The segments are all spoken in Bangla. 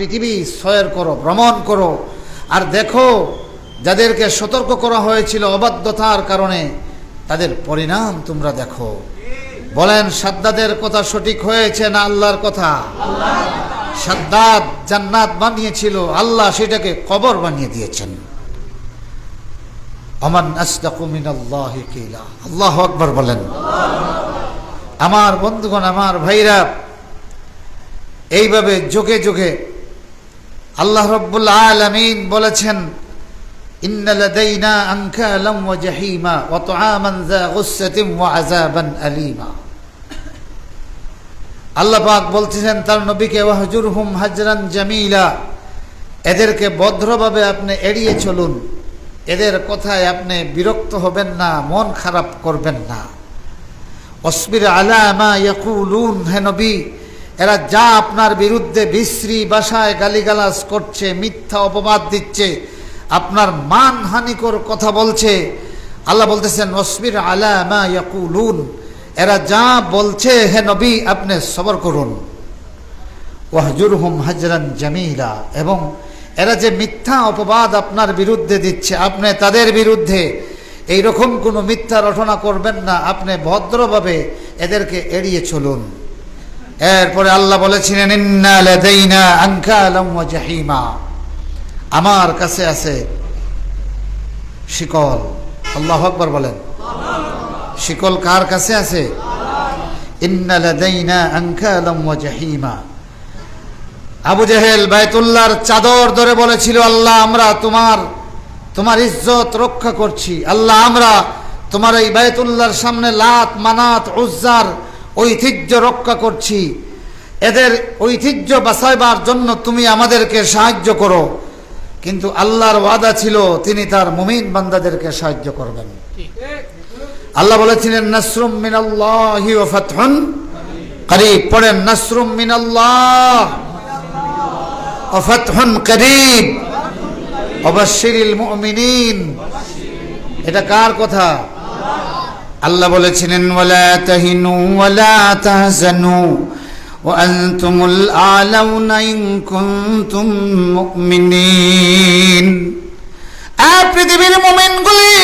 পৃথিবী সয়র করো, ভ্রমণ করো, আর দেখো যাদেরকে সতর্ক করা হয়েছিল অবাধ্যতার কারণে তাদের পরিণাম তোমরা দেখো। বলেন, সাদ্দাদের কথা সঠিক হয়েছে না আল্লাহর কথা? সাদ্দাদ জান্নাত বানিয়েছিল, আল্লাহ সেটাকে কবর বানিয়ে দিয়েছেন। আমান আসদাকু মিনাল্লাহি কিলা। আল্লাহু আকবার বলেন। আমার বন্ধুগণ, আমার ভাইরা, এইভাবে যোগে যোগে আল্লাহ রাব্বুল আলামিন বলেছেন, ইন্না লাদাইনা আনকালাম ওয়া জাহিমা ওয়া তুআমান যা গুসসাতিন ওয়া আযাবান আলীমা। আল্লাহ পাক বলতেছেন তার নবীকে, ওয়াহজুরহুম হাজরান জামিলা, এদেরকে ভদ্রভাবে আপনি এড়িয়ে চলুন, এদের কথায় আপনি বিরক্ত হবেন না, মন খারাপ করবেন না। ওয়াসবির আলা মা ইয়াকুলুন, হে নবী, এরা যা আপনার বিরুদ্ধে বিশ্রী ভাষায় গালিগালাজ করছে, মিথ্যা অপবাদ দিচ্ছে, আপনার মানহানিকর কথা বলছে, আল্লাহ বলতেছেন ওয়াসবির আলা মা ইয়াকুলুন, এরা যা বলছে হে নবী আপনি সবর করুন। ওয়াহজুরহুম হাজরান জামিলা, এবং এরা যে মিথ্যা অপবাদ আপনার বিরুদ্ধে দিচ্ছে, আপনি তাদের বিরুদ্ধে এইরকম কোনো মিথ্যা রটনা করবেন না, আপনি ভদ্রভাবে এদেরকে এড়িয়ে চলুন। এরপরে আল্লাহ বলেছিলেন, ইন্না লাদাইনা আনকালাম ওয়া জাহিমা, আমার কাছে আছে শিকল। আল্লাহু আকবার বলেন। শিকল কার কাছে আছে? ইন্না লাদাইনা আনকালাম ওয়া জাহিমা। আবু জেহেল বাইতুল্লাহর চাদর ধরে বলেছিল, আল্লাহ আমরা তোমার ইজ্জত রক্ষা করছি, আল্লাহ আমরা তোমার এই বাইতুল্লাহর সামনে লাত মানাত উজ্জার ঐতিহ্য রক্ষা করছি, এদের ঐতিহ্য বাঁচাইবার জন্য তুমি আমাদেরকে সাহায্য করো। কিন্তু আল্লাহর ওয়াদা ছিল তিনি তার মুমিন বান্দাদেরকে সাহায্য করবেন। আল্লাহ বলেছিলেন, নাসরুম মিনাল্লাহি ওয়া ফাতহুন করিব। পড়েন, নাসরুম মিনাল্লাহ ওয়া ফাতহুন করিব ওয়া বাশশিরিল মুমিনিন। এটা কার কথা? আল্লাহ বলেছিলেন, ওয়ালা তাহিনু ওয়ালা তাহজানু ওয়া আনতুমুল আ'লাউনা ইন কুনতুম মুমিনিন। পৃথিবীর মুমিনগুলি,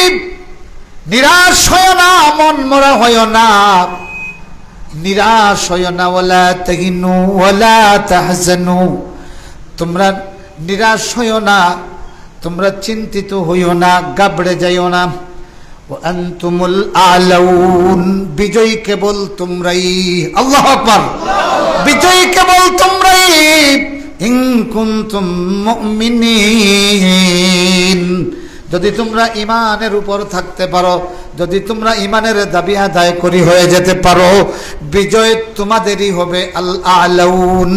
নিরাশ হয় না, মন মরা হয় না, নিরাশ হয় না। ওয়ালা তাহিনু ওয়ালা তাহজানু, তোমরা নিরাশ হইও না, তোমরা চিন্তিত হইও না, গাবড়ে যাইও না। আনতুমুল আ'লাউন, বিজয়ী কেবল তোমরাই। আল্লাহু আকবার। বিজয়ী কেবল তোমরাই। ইন কুনতুম মুমিনিন, যদি তোমরা ইমানের উপর থাকতে পারো, যদি তোমরা ইমানের দাবি আদায় করি হয়ে যেতে পারো, বিজয় তোমাদেরই হবে। আল আ'লাউন,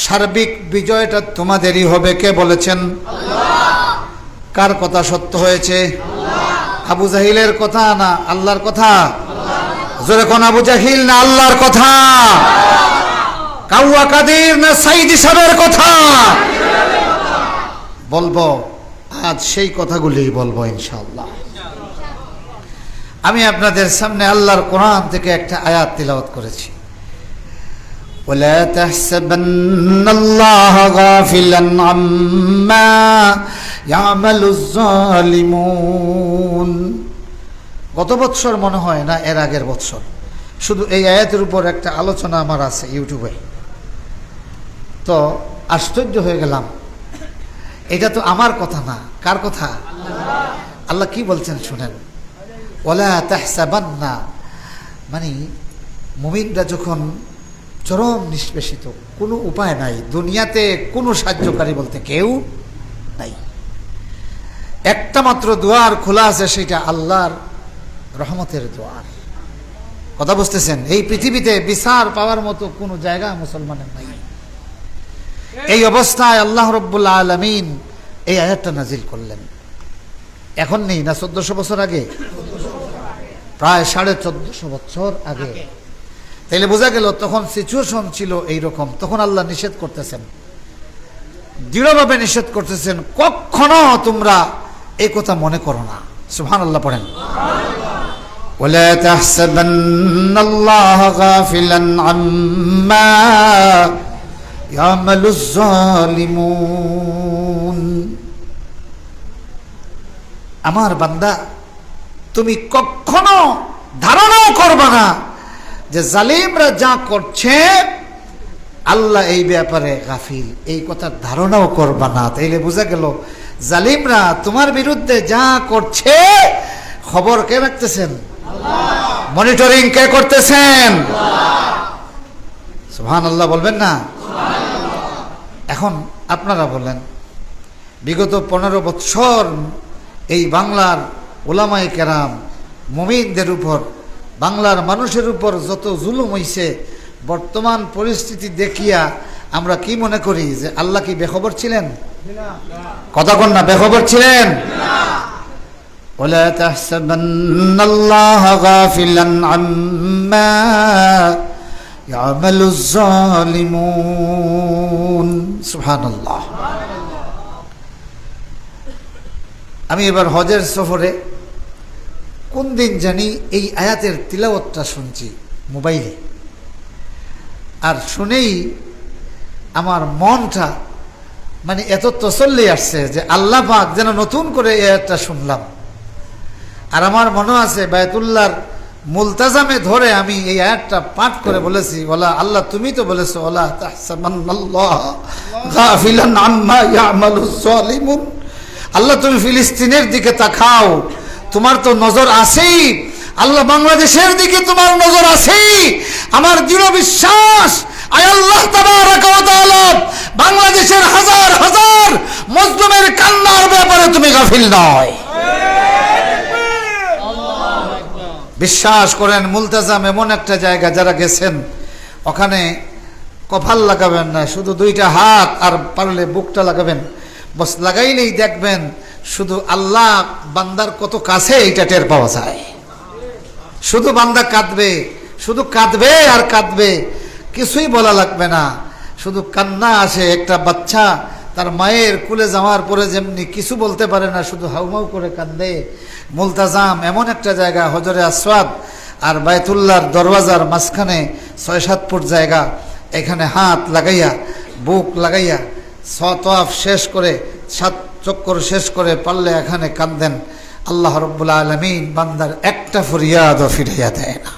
সার্বিক বিজয়টা তোমাদেরই হবে। কে বলেছেন? আল্লাহ। কার কথা সত্য হয়েছে? আবু জাহিলের কথা না আল্লাহর কথা? জোরে কোন আবু জাহিল না আল্লাহর কথা? কাউয়া কাদির না সাইদি সাহেবের কথা? বলবো আজ সেই কথাগুলি বলবো ইনশাআল্লাহ। আমি আপনাদের সামনে আল্লাহর কোরআন থেকে একটা আয়াত তিলাওয়াত করেছি। ওয়ালা তাহসাবান্নাল্লাহা গাফিলান আম্মা ইয়ামালুজ জালিমুন। গত বছর মনে হয় না এর আগের বছর শুধু এই আয়াতের উপর একটা আলোচনা আমার আছে ইউটিউবে। তো আশ্চর্য হয়ে গেলাম, এটা তো আমার কথা না। কার কথা? আল্লাহ কি বলছেন শুনেন। ওয়ালা তাহসাবান্না, মানে মুমিনরা যখন চরম নিষ্পেষিত, কোনো উপায় নাই, দুনিয়াতে কোনো সাহায্যকারী বলতে কেউ নাই, একটা মাত্র দুয়ার খোলা আছে, সেটা আল্লাহর রহমতের দুয়ার। কথা বুঝতেছেন? এই পৃথিবীতে বিচার পাওয়ার মতো কোনো জায়গা মুসলমানের নাই। এই অবস্থায় আল্লাহ রাব্বুল আলামিন এই আয়াতটা নাজিল করলেন। এখন নেই না, 1400 বছর আগে, প্রায় 1450 বছর আগে। তাইলে বোঝা গেল তখন সিচুয়েশন ছিল এইরকম। তখন আল্লাহ নিষেধ করতেছেন, দৃঢ়ভাবে নিষেধ করতেছেন, কখনো তোমরা এই কথা মনে করো না। সুবহানাল্লাহ পড়েন। ওয়ালা তাহসাবান্নাল্লাহা গাফিলান আম্মা ইয়ামালুজ জালিমুন। আমার বান্দা, তুমি কখনো ধারণাও করবা না যে জালিমরা যা করছে আল্লাহ এই ব্যাপারে গাফিল, এই কথার ধারণাও করবা না। তাইলে বোঝা গেল জালিমরা তোমার বিরুদ্ধে যা করছে খবর কে রাখতেছেন? মনিটরিং কে করতেছেন? সুবহানাল্লাহ বলবেন না? এখন আপনারা বলেন, বিগত 15 বছর এই বাংলার উলামায়ে কেরাম মুমিনদের উপর, বাংলার মানুষের উপর যত জুলুম হইছে, বর্তমান পরিস্থিতি দেখিয়া আমরা কি মনে করি যে আল্লাহ কি বেখবর ছিলেন? কথা কোন না, বেখবর ছিলেন? ওয়ালা তাহসাবান্নাল্লাহা গাফিলান আম্মা ইয়ামালুজ জালিমুন। সুবহানাল্লাহ। আমি এবার হজের সফরে কোন দিন জানি এই আয়াতের তিলাওয়াতটা শুনছি মোবাইলে, আর শুনেই আমার মনটা মানে এত তসল্লি আসছে যে আল্লাহ পাক যেন নতুন করে এই আয়াতটা শুনলাম। আর আমার মনে আছে বায়তুল্লাহর মুলতাজামে ধরে আমি এই আয়াতটা পাঠ করে বলেছি, ওলা আল্লাহ তুমি তো বলেছো ওলা তাহসাবান্নাল্লাহ গাফিলান আম্মা ইয়ামালুজ জালিমুন। আল্লাহ তুমি ফিলিস্তিনের দিকে তাকাও, তোমার তো নজর আছেই। আল্লাহ বাংলাদেশের দিকে তোমার নজর আছেই। আমার দৃঢ় বিশ্বাস আয় আল্লাহ তাবারাকা ওয়া তাআলা বাংলাদেশের হাজার হাজার মজলুমের কান্নার ব্যাপারে তুমি গাফিল নয়। বিশ্বাস করেন, মুলতাজাম এমন একটা জায়গা, যারা গেছেন ওখানে কপাল লাগাবেন না, শুধু 2টা হাত আর পারলে বুকটা লাগাবেন, বস লাগাইলেই দেখবেন শুধু আল্লাহ বান্দার কত কাছে এইটা টের পাওয়া যায়। শুধু বান্দা কাঁদবে, শুধু কাঁদবে আর কাঁদবে, কিছুই বলা লাগবে না, শুধু কান্না আসে। একটা বাচ্চা তার মায়ের কুলে যাওয়ার পরে যেমনি কিছু বলতে পারে না, শুধু হাউমাউ করে কান্দে। মুলতাজাম এমন একটা জায়গা, হজরে আসওয়াদ আর বায়তুল্লাহর দরওয়াজার মাঝখানে 6-7 ফুট জায়গা, এখানে হাত লাগাইয়া বুক লাগাইয়া তওয়াফ শেষ করে 7 চক্কর শেষ করে পারলে এখানে কান্দেন। আল্লাহ রাব্বুল আলামিন বান্দার একটা ফরিয়াদও ফিরাইয়া দেয় না।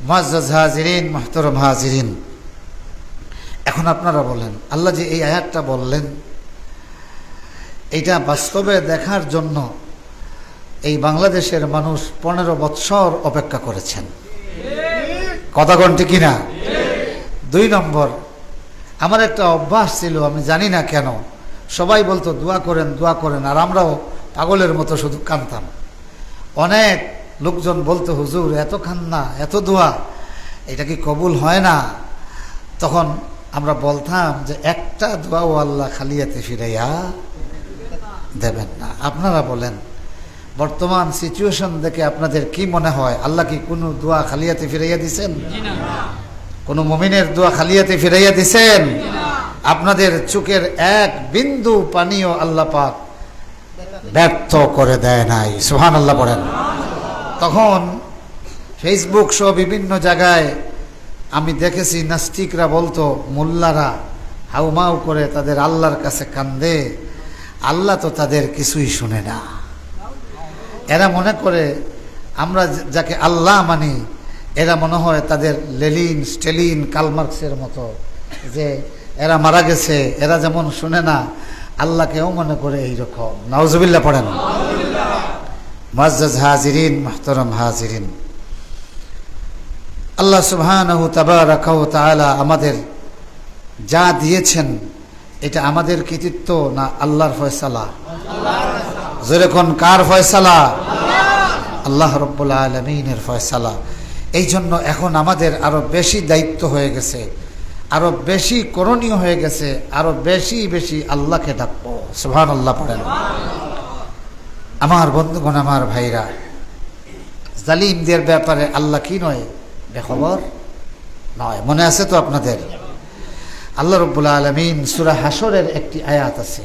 মুআজ্জাজ হাজিরিন, মুহতারাম হাজিরিন, এখন আপনারা বলেন আল্লাহ যে এই আয়াতটা বললেন, এটা বাস্তবে দেখার জন্য এই বাংলাদেশের মানুষ 15 বছর অপেক্ষা করেছেন। কথা কোন ঠিক কিনা? 2 নম্বর, আমার একটা অভ্যাস ছিল, আমি জানি না কেন, সবাই বলতো দোয়া করেন দোয়া করেন, আর আমরাও পাগলের মতো শুধু কাঁদতাম। অনেক লোকজন বলতো হুজুর এত কান্না এত দোয়া, এটা কি কবুল হয় না? তখন আমরা বলতাম যে একটা দোয়াও আল্লাহ খালিয়াতে ফিরাইয়া দেবেন না। আপনারা বলেন বর্তমান সিচুয়েশন দেখে আপনাদের কি মনে হয়, আল্লাহ কি কোনো দোয়া খালিয়াতে ফিরাইয়া দিছেন? কোন মুমিনের দোয়া খালিয়াতে ফিরাইয়া দিছেন? আপনাদের চোখের এক বিন্দু পানিও আল্লাহ পাক ব্যর্থ করে দেয় নাই। সুবহানাল্লাহ পড়েন। তখন ফেসবুক সহ বিভিন্ন জায়গায় আমি দেখেছি নাস্তিকরা বলতো মোল্লারা হাউমাউ করে তাদের আল্লাহর কাছে কান্দে, আল্লাহ তো তাদের কিছুই শুনে না। এরা মনে করে আমরা যাকে আল্লাহ মানি, এরা মনে হয় তাদের লেনিন স্টেলিন কার্লমার্কসের মতো, যে এরা মারা গেছে, এরা যেমন শুনে না আল্লাহকেও মনে করে এইরকম। নাউজুবিল্লাহ পড়েন। মুআজ্জাজ হাজিরিন, মুহতারাম হাজিরিন, আল্লাহ সুবহানাহু তাবারাকা ওয়া তাআলা আমাদের যা দিয়েছেন এটা আমাদের কৃতিত্ব না আল্লাহর ফয়সালা? যেরকম কার ফয়সালা? আল্লাহ রাব্বুল আলামিনের ফয়সালা। এই জন্য এখন আমাদের আরো বেশি দায়িত্ব হয়ে গেছে, আরো বেশি করণীয় হয়ে গেছে, আরো বেশি বেশি আল্লাহকে ডাকবো। সুবহানাল্লাহ পড়েন। আমার বন্ধুগণ, আমার ভাইরা, জালিমদের ব্যাপারে আল্লাহ কি নয়, বেখবর নয়। মনে আছে তো আপনাদের? আল্লাহ রাব্বুল আলামিন সূরা হাশরের একটি আয়াত আছে,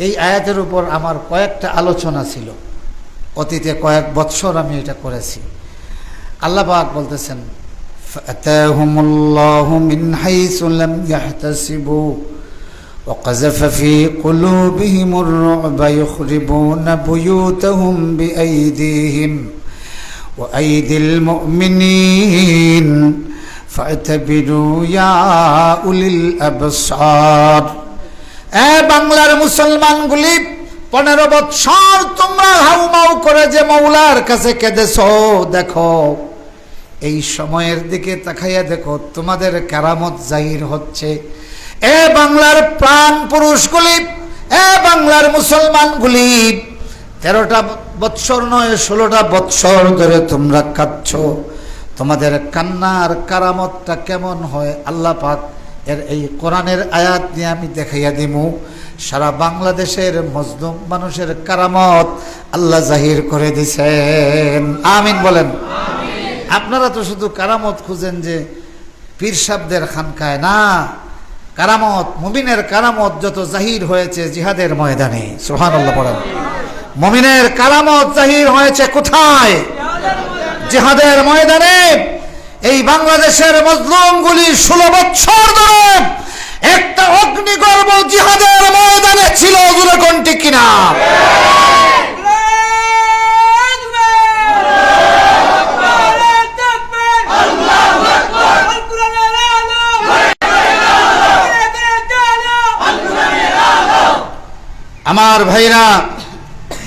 এই আয়াতের উপর আমার কয়েকটা আলোচনা ছিল, অতীতে কয়েক বৎসর আমি এটা করেছি। আল্লাহ পাক বলতেছেন فأتاهم الله من حيث لم يحتسبوا وقذف في قلوبهم الرعب يخربون بيوتهم بأيديهم وأيدي المؤمنين فاعتبروا يا أولي الأبصار বাংলার মুসলমানগুলি 15 বছর তোমরা হাউমাউ করে যে মওলার কাছে কেঁদেছো, দেখো এই সময়ের দিকে তাকাইয়া দেখো তোমাদের কারামত জাহির হচ্ছে। বাংলার প্রাণ পুরুষগুলি, বাংলার মুসলমানগুলি 13টা বৎসর নয় 16টা বৎসর ধরে তোমরা কাঁদছো। তোমাদের কান্নার কারামতটা কেমন হয় আল্লাহ পাক এর এই কোরআনের আয়াত নিয়ে আমি দেখাইয়া দিমু। সারা বাংলাদেশের মজলুম মানুষের কারামত আল্লাহ জাহির করে দিছেন। আমিন বলেন। আপনারা তো শুধু কারামত খুঁজেন যে পীর সাহেবদের খানকায়, না, কারামত মুমিনের কারামত যত জাহির হয়েছে জিহাদের ময়দানে। সুবহানাল্লাহ পড়েন। মুমিনের কারামত জাহির হয়েছে কোথায়? জিহাদের ময়দানে। এই বাংলাদেশের মজলুমগুলি 16 বছর ধরে একটা অগ্নিগর্ভ জিহাদের ময়দানে ছিল। জোরে কোন ঠিক কিনা? আমার ভাইরা,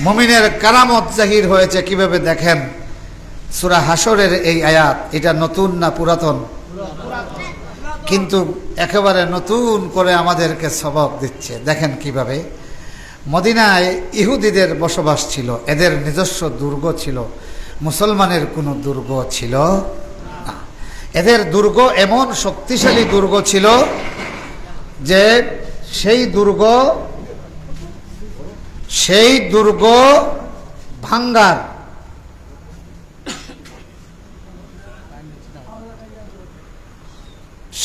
মুমিনের কারামত জাহির হয়েছে কিভাবে দেখেন। সূরা হাশরের এই আয়াত, এটা নতুন না পুরাতন? কিন্তু একেবারে নতুন করে আমাদেরকে সবক দিচ্ছে। দেখেন কিভাবে। মদিনায় ইহুদিদের বসবাস ছিল, এদের নিজস্ব দুর্গ ছিল, মুসলমানের কোনো দুর্গ ছিল না। এদের দুর্গ এমন শক্তিশালী দুর্গ ছিল যে সেই দুর্গ ভাঙ্গার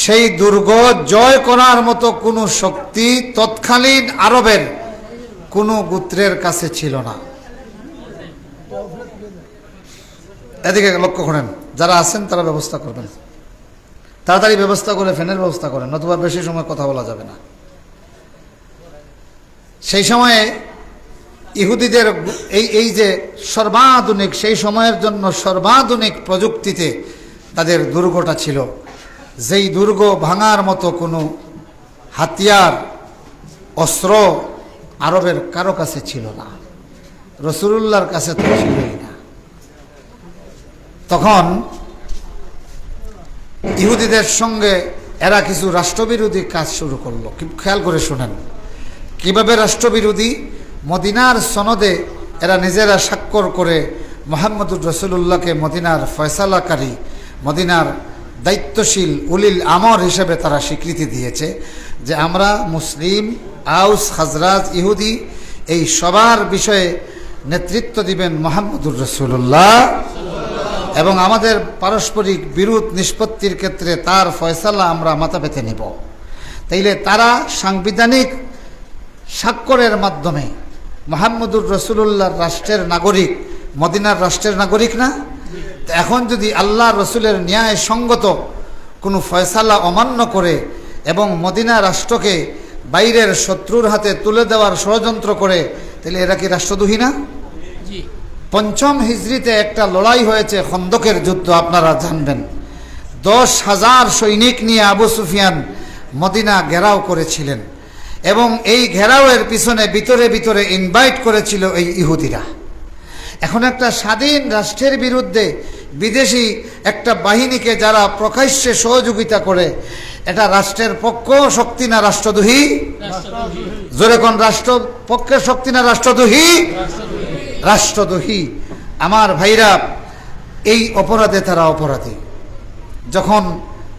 সেই দুর্গ জয় করার মতো কোনো শক্তি তৎকালীন আরবের কোনো গোত্রের কাছে ছিল না। এদিকে লক্ষ্য করেন, যারা আছেন তারা ব্যবস্থা করবেন, তাড়াতাড়ি ব্যবস্থা করে ফ্যানের ব্যবস্থা করেন, নতুবা বেশি সময় কথা বলা যাবে না। সেই সময়ে ইহুদিদের এই যে সর্বাধুনিক, সেই সময়ের জন্য সর্বাধুনিক প্রযুক্তিতে তাদের দুর্গটা ছিল, যেই দুর্গ ভাঙার মতো কোনো হাতিয়ার অস্ত্র আরবের কারো কাছে ছিল না, রাসূলুল্লাহর কাছে তো ছিলই না। তখন ইহুদিদের সঙ্গে এরা কিছু রাষ্ট্রবিরোধী কাজ শুরু করলো। খেয়াল করে শুনেন কিভাবে রাষ্ট্রবিরোধী। মদিনার সনদে এরা নিজেরা স্বাক্ষর করে মুহাম্মদুর রাসূলুল্লাহকে মদিনার ফয়সালাকারী, মদিনার দায়িত্বশীল উলিল আমর হিসেবে তারা স্বীকৃতি দিয়েছে যে আমরা মুসলিম, আউস, খাজরাজ, ইহুদি এই সবার বিষয়ে নেতৃত্ব দিবেন মুহাম্মদুর রাসূলুল্লাহ, এবং আমাদের পারস্পরিক বিরোধ নিষ্পত্তির ক্ষেত্রে তার ফয়সালা আমরা মাথা পেতে নেব। তাইলে তারা সাংবিধানিক স্বাক্ষরের মাধ্যমে মুহাম্মদুর রাসূলুল্লাহর রাষ্ট্রের নাগরিক, মদিনার রাষ্ট্রের নাগরিক না? এখন যদি আল্লাহ রসুলের ন্যায় সঙ্গত কোনো ফয়সালা অমান্য করে এবং মদিনা রাষ্ট্রকে বাইরের শত্রুর হাতে তুলে দেওয়ার ষড়যন্ত্র করে, তাহলে এরা কি রাষ্ট্রদ্রোহী না? 5ম হিজরিতে একটা লড়াই হয়েছে, খন্দকের যুদ্ধ, আপনারা জানবেন। 10,000 সৈনিক নিয়ে আবু সুফিয়ান মদিনা ঘেরাও করেছিলেন, এবং এই ঘেরাওয়ের পিছনে ভিতরে ভিতরে ইনভাইট করেছিল এই ইহুদিরা। এখন একটা স্বাধীন রাষ্ট্রের বিরুদ্ধে বিদেশি একটা বাহিনীকে যারা প্রকাশ্যে সহযোগিতা করে, এটা রাষ্ট্রের পক্ষ শক্তি না রাষ্ট্রদ্রোহী? জোরে কোন, রাষ্ট্র পক্ষের শক্তি না রাষ্ট্রদ্রোহী? রাষ্ট্রদ্রোহী। আমার ভাইরা, এই অপরাধে তারা অপরাধী। যখন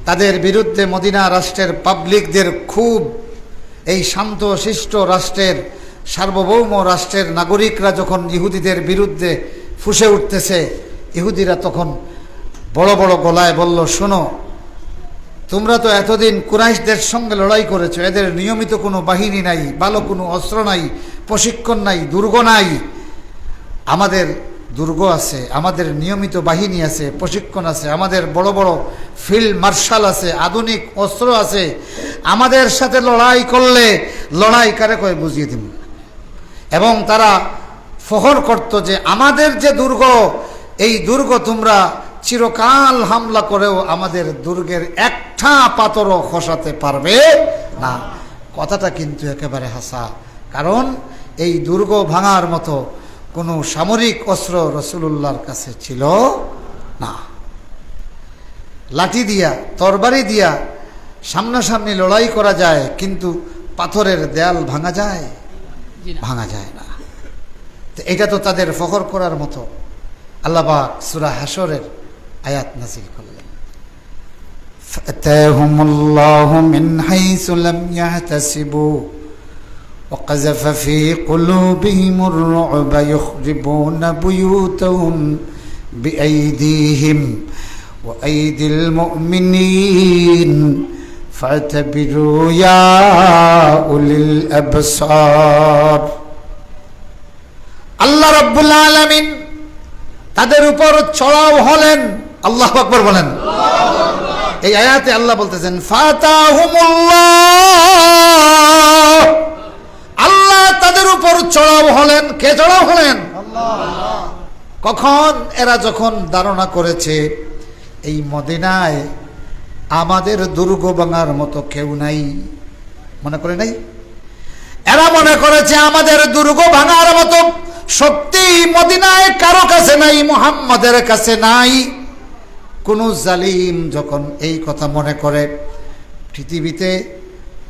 তাদের বিরুদ্ধে মদিনা রাষ্ট্রের পাবলিকদের খুব, এই শান্ত শিষ্ট রাষ্ট্রের সার্বভৌম রাষ্ট্রের নাগরিকরা যখন ইহুদিদের বিরুদ্ধে ফুঁসে উঠতেছে, ইহুদিরা তখন বড় বড় গলায় বলল, শোনো, তোমরা তো এতদিন কুরাইশদের সঙ্গে লড়াই করেছো, এদের নিয়মিত কোনো বাহিনী নাই, ভালো কোনো অস্ত্র নাই, প্রশিক্ষণ নাই, দুর্গ নাই, আমাদের দুর্গ আছে, আমাদের নিয়মিত বাহিনী আছে, প্রশিক্ষণ আছে, আমাদের বড় বড় ফিল্ড মার্শাল আছে, আধুনিক অস্ত্র আছে। আমাদের সাথে লড়াই করলে লড়াই কারে কয় বুঝিয়ে দিব। এবং তারা ফখর করত যে আমাদের যে দুর্গ, এই দুর্গ তোমরা চিরকাল হামলা করেও আমাদের দুর্গের একটা পাথরও খসাতে পারবে না। কথাটা কিন্তু একেবারে হাসা, কারণ এই দুর্গ ভাঙার মতো কোনো সামরিক অস্ত্র রাসূলুল্লাহর কাছে ছিল না। লাঠি দিয়া, তরবারি দিয়া সামনাসামনি লড়াই করা যায়, কিন্তু পাথরের দেয়াল ভাঙা যায়? ভাঙা যায় না। তো এটা তো তাদের ফখর করার মতো। আল্লাহ পাক সূরা হাশরের আয়াত নাযিল করলেন, ফাতাহুমুল্লাহু মিন হাইসু লাম ইয়াহতাসিবু وقذف في قلوبهم الرعب يخربون بيوتهم بأيديهم وأيدي المؤمنين فاعتبروا يا أولي الأبصار। আল্লাহ রাব্বুল আলামিন তাদের উপর চড়াও হলেন। আল্লাহু আকবার বলেন। এই আয়াতে আল্লাহ বলতেছেন ফাতাহুমুল্লাহ, আল্লাহ তাদের উপর চড়াও হলেন। কে চড়াও হলেন? আল্লাহ। কখন? এরা যখন ধারণা করেছে এই মদিনায় আমাদের দুর্গ ভাঙার মতো কেউ নাই। মনে করে নাই? এরা মনে করেছে আমাদের দুর্গ ভাঙার মতো শক্তি মদিনায় কারো কাছে নাই, মুহাম্মাদের কাছে নাই। কোন জালিম যখন এই কথা মনে করে, পৃথিবীতে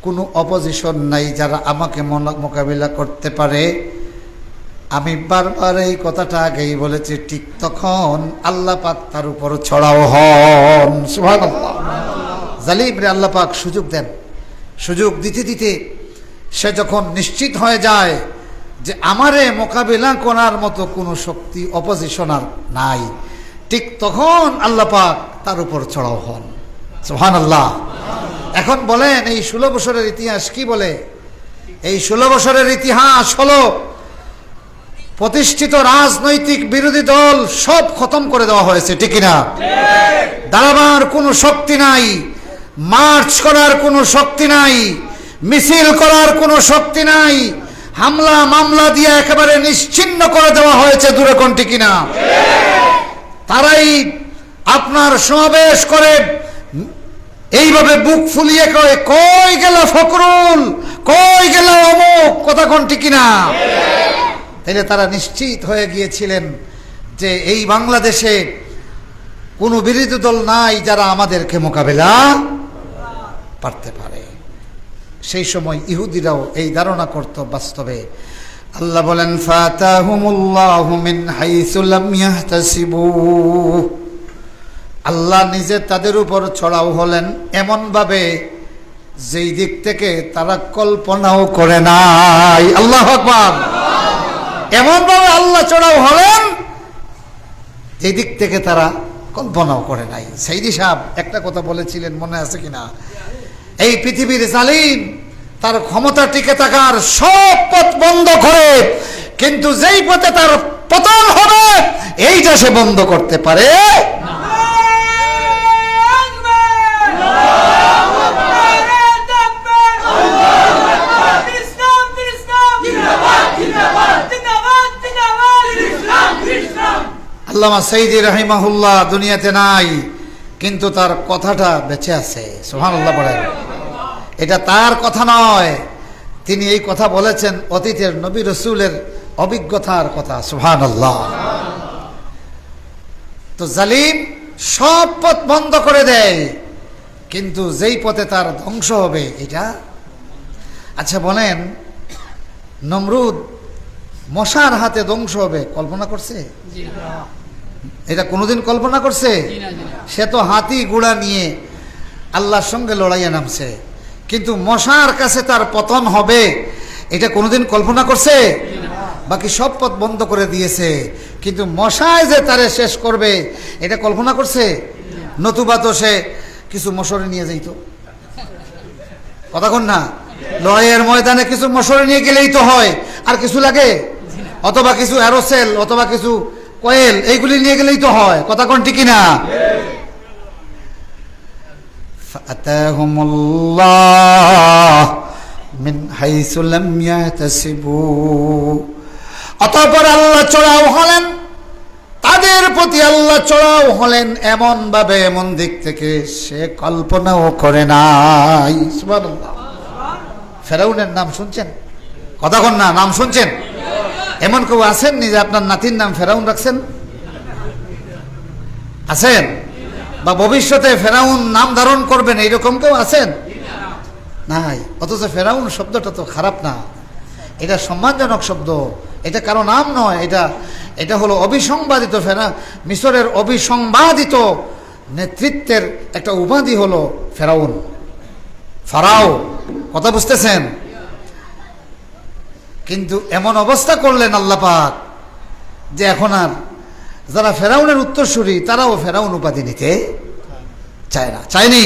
কোনো অপোজিশন নাই যারা আমাকে মোকাবিলা করতে পারে, আমি বারবার এই কথাটা আগেই বলেছি, ঠিক তখন আল্লাহ পাক তার উপর ছড়াও হন। সুবহানাল্লাহ। জালিমরে আল্লাহ পাক সুযোগ দেন। সুযোগ দিতে দিতে সে যখন নিশ্চিত হয়ে যায় যে আমারে মোকাবিলা করার মতো কোনো শক্তি অপোজিশনার নাই, ঠিক তখন আল্লাহ পাক তার উপর চড়াও হন। সুবহানাল্লাহ। এখন বলেন এই 16 বছরের ইতিহাস কি বলে? এই 16 বছরের ইতিহাস হলো প্রতিষ্ঠিত রাজনৈতিক বিরোধী দল সব খতম করে দেওয়া হয়েছে, ঠিক কিনা? দাঁড়াবার কোনো শক্তি নাই, মার্চ করার কোনো শক্তি নাই, মিছিল করার কোনো শক্তি নাই, হামলা মামলা দিয়ে একেবারে নিশ্চিহ্ন করে দেওয়া হয়েছে। দূরে কোন, ঠিক কিনা? তারাই আপনার সমাবেশ করে এইভাবে বুক ফুলিয়ে কয় কই গেল ফখরুল, কই গেল অমুক, কথা কোন, ঠিক কিনা? তাইলে তারা নিশ্চিত হয়ে গিয়েছিলেন যে এই বাংলাদেশে কোনো বিরোধী দল নাই যারা আমাদেরকে মোকাবেলা পারতে পারে। সেই সময় ইহুদিরাও এই ধারণা করত বাস্তবে। আল্লাহ বলেন ফাতাহুমুল্লাহু মিন হাইসু লাম ইয়াহতাসিবু, আল্লাহ নিজে তাদের উপর ছড়াও হলেন এমন ভাবে যেই দিক থেকে তারা কল্পনাও করে নাই। আল্লাহু আকবার। এমন ভাবে আল্লাহ চড়াও হলেন এই দিক থেকে তারা কল্পনাও করে নাই। সাইদি সাহেব একটা কথা বলেছিলেন, মনে আছে কিনা? এই পৃথিবীর জালিম তার ক্ষমতা টিকে থাকার সব পথ বন্ধ করে, কিন্তু যেই পথে তার পতন হবে এইটা সে বন্ধ করতে পারে না। আল্লামা সাইদি রাহিমাহুল্লাহ দুনিয়াতে নাই, কিন্তু তার কথাটা বেঁচে আছে। সুবহানাল্লাহ বলেন। এটা তার কথা নয়, তিনি এই কথা বলেছেন অতীতের নবী রাসূলের অভিজ্ঞতার কথা। সুবহানাল্লাহ। তো জালিম সব পথ বন্ধ করে দেয়, কিন্তু যেই পথে তার ধ্বংস হবে এটা। আচ্ছা বলেন, নমরুদ মশার হাতে ধ্বংস হবে কল্পনা করছে? এটা কোনোদিন কল্পনা করছে? সে তো হাতি ঘোড়া নিয়ে আল্লাহর সঙ্গে লড়াইয়ে নামছে, কিন্তু মশার কাছে তার পতন হবে এটা কোনোদিন কল্পনা করছে? বাকি সব পথ বন্ধ করে দিয়েছে, কিন্তু মশায় যে তারে শেষ করবে এটা কল্পনা করছে? নতুবা তো সে কিছু মশারি নিয়ে যাইত। কথা কন না? লড়াইয়ের ময়দানে কিছু মশারি নিয়ে গেলেই তো হয়, আর কিছু লাগে? অথবা কিছু অ্যারোসেল, অথবা কিছু কোয়েল এইগুলি নিয়ে গেলেই তো হয়, কথা কোন ঠিক না? ফাতাহুমুল্লাহ মিন হাইসু লাম ইয়াহতাসিবু, অতঃপর আল্লাহ চড়াও হলেন তাদের প্রতি, আল্লাহ চড়াও হলেন এমন ভাবে, এমন দিক থেকে সে কল্পনাও করে নাই। সুবহানাল্লাহ। ফেরাউনের নাম শুনছেন? কথা কোন না? নাম শুনছেন? এমন কেউ আছেন নি যে আপনার নাতির নাম ফেরাউন রাখছেন? আছেন? বা ভবিষ্যতে ফেরাউন নাম ধারণ করবেন এইরকম কেউ আছেন? নাই। অথচ ফেরাউন শব্দটা তো খারাপ না, এটা সম্মানজনক শব্দ, এটা কারো নাম নয়, এটা হলো অবিসংবাদিত মিশরের অবিসংবাদিত নেতৃত্বের একটা উপাধি হলো ফেরাউন, ফারাও। কথা বুঝতেছেন? কিন্তু এমন অবস্থা করলেন আল্লাহ পাক যে এখন আর যারা ফেরাউনের উত্তরসূরি তারাও ফেরাউন উপাধি নিতে চায় না, চায়নি।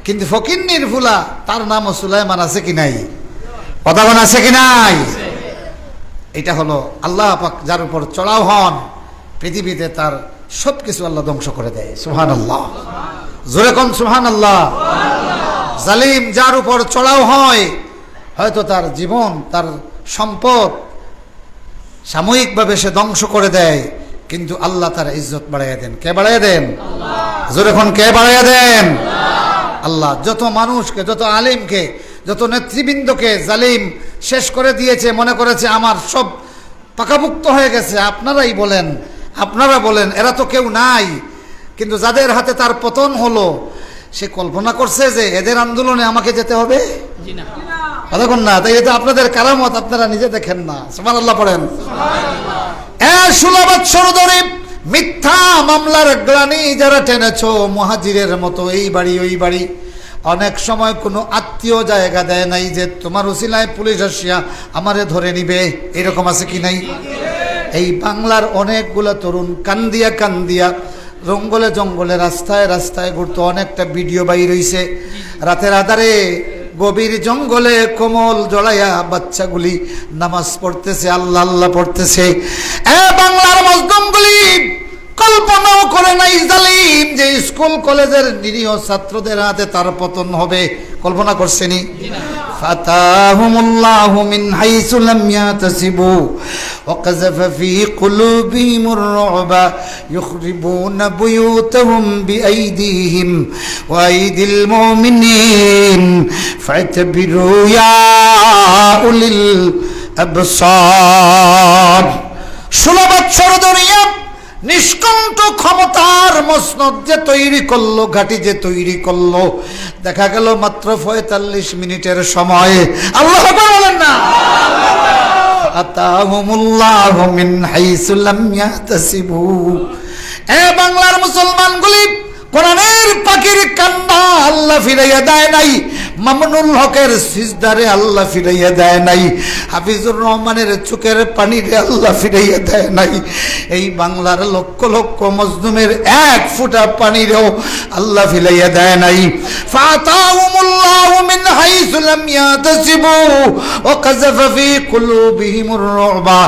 কিন্তু ফকিন্নির ফুলা তার নামও সুলাইমান আছে কি নাই? কথা বলা আছে কি নাই? এটা হলো আল্লাহ পাক যার উপর চড়াও হন, পৃথিবীতে তার সবকিছু আল্লাহ ধ্বংস করে দেয়। সুবহানাল্লাহ। জোরে কোন সুবহানাল্লাহ। জালিম যার উপর চড়াও হয়, হয়তো তার জীবন, তার সম্পদ সাময়িকভাবে সে ধ্বংস করে দেয়, কিন্তু আল্লাহ তার ইজ্জত বাড়াইয়া দেন। কে বাড়াইয়া দেন? জোরে কোন কে বাড়াইয়া দেন? আল্লাহ। যত মানুষকে, যত আলিমকে, যত নেতৃবৃন্দকে জালিম শেষ করে দিয়েছে, মনে করেছে আমার সব পাকাপুক্ত হয়ে গেছে। আপনারাই বলেন, আপনারা বলেন, এরা তো কেউ নাই। কিন্তু যাদের হাতে তার পতন হলো, সে কল্পনা করছে যে এদের আন্দোলনে আমাকে যেতে হবে? কতক্ষণ না? তাই এটা আপনাদের কারামত, আপনারা নিজে দেখেন না। সুবহানাল্লাহ পড়েন। 16 বৎসর ধরে মিথ্যা মামলার গ্লানি যারা টেনেছো, মুহাজিরের মতো এই বাড়ি ওই বাড়ি, অনেক সময় কোনো আত্মীয় জায়গা দেয় নাই যে তোমার উসিলায় পুলিশ আসিয়া আমারে ধরে নিবে, এরকম আছে কি নাই? এই বাংলার অনেকগুলা তরুণ কান্দিয়া কান্দিয়া জঙ্গলে জঙ্গলে রাস্তায় রাস্তায় ঘুরতো। অনেকটা ভিডিও বাইর হইছে, রাতের আধারে গভীর জঙ্গলে কোমল জড়াইয়া বাচ্চাগুলি নামাজ পড়তেছে, আল্লাহ আল্লাহ পড়তেছে। বাংলার মজলুমগুলি কল্পনাও করে নাই জালিম যে স্কুল কলেজের নিরীহ ছাত্রদের হাতে তার পতন হবে। কল্পনা করছেনি? ফাতাহুমুল্লাহু মিন হাইসু লাম ইয়াতাসিবু ওয়া কাযাফা ফি কুলুবিহিমুর রুবা ইখরিবুনা বুয়ুতাহুম বিআইদিহিম ওয়া আইদিল মুমিনিন ফাতাবিরু ইয়া উলিল আবসার। 16 বছর ধরে নিষ্কণ্ঠ ক্ষমতার মসনদ যে তৈরি করলো, ঘাটি যে তৈরি করলো, দেখা গেল মাত্র 45 মিনিটের সময়ে। আল্লাহু আকবার বলেন না? আতাহুমুল্লাহু মিন হাইসু লাম ইয়াহতাসিবু। বাংলার মুসলমানগুলি কোরআনের পাখির কান্না আল্লাহ ফিরাইয়া দেয় নাই, মামুনুল হকের সিজদারে আল্লাহ ফিরাইয়া দেয় নাই, হাফিজুর রহমানের চোখের পানিরে আল্লাহ ফিরাইয়া দেয় নাই। এই বাংলার লক্ষ লক্ষ মজলুমের এক ফোঁটা পানিরেও আল্লাহ ফিরাইয়া দেয় নাই। ফাতাহুমুল্লাহু মিন হাইসু লাম ইয়াতাসিবু ওয়া কাযাফা ফি কুলুবিহিমুর রুবা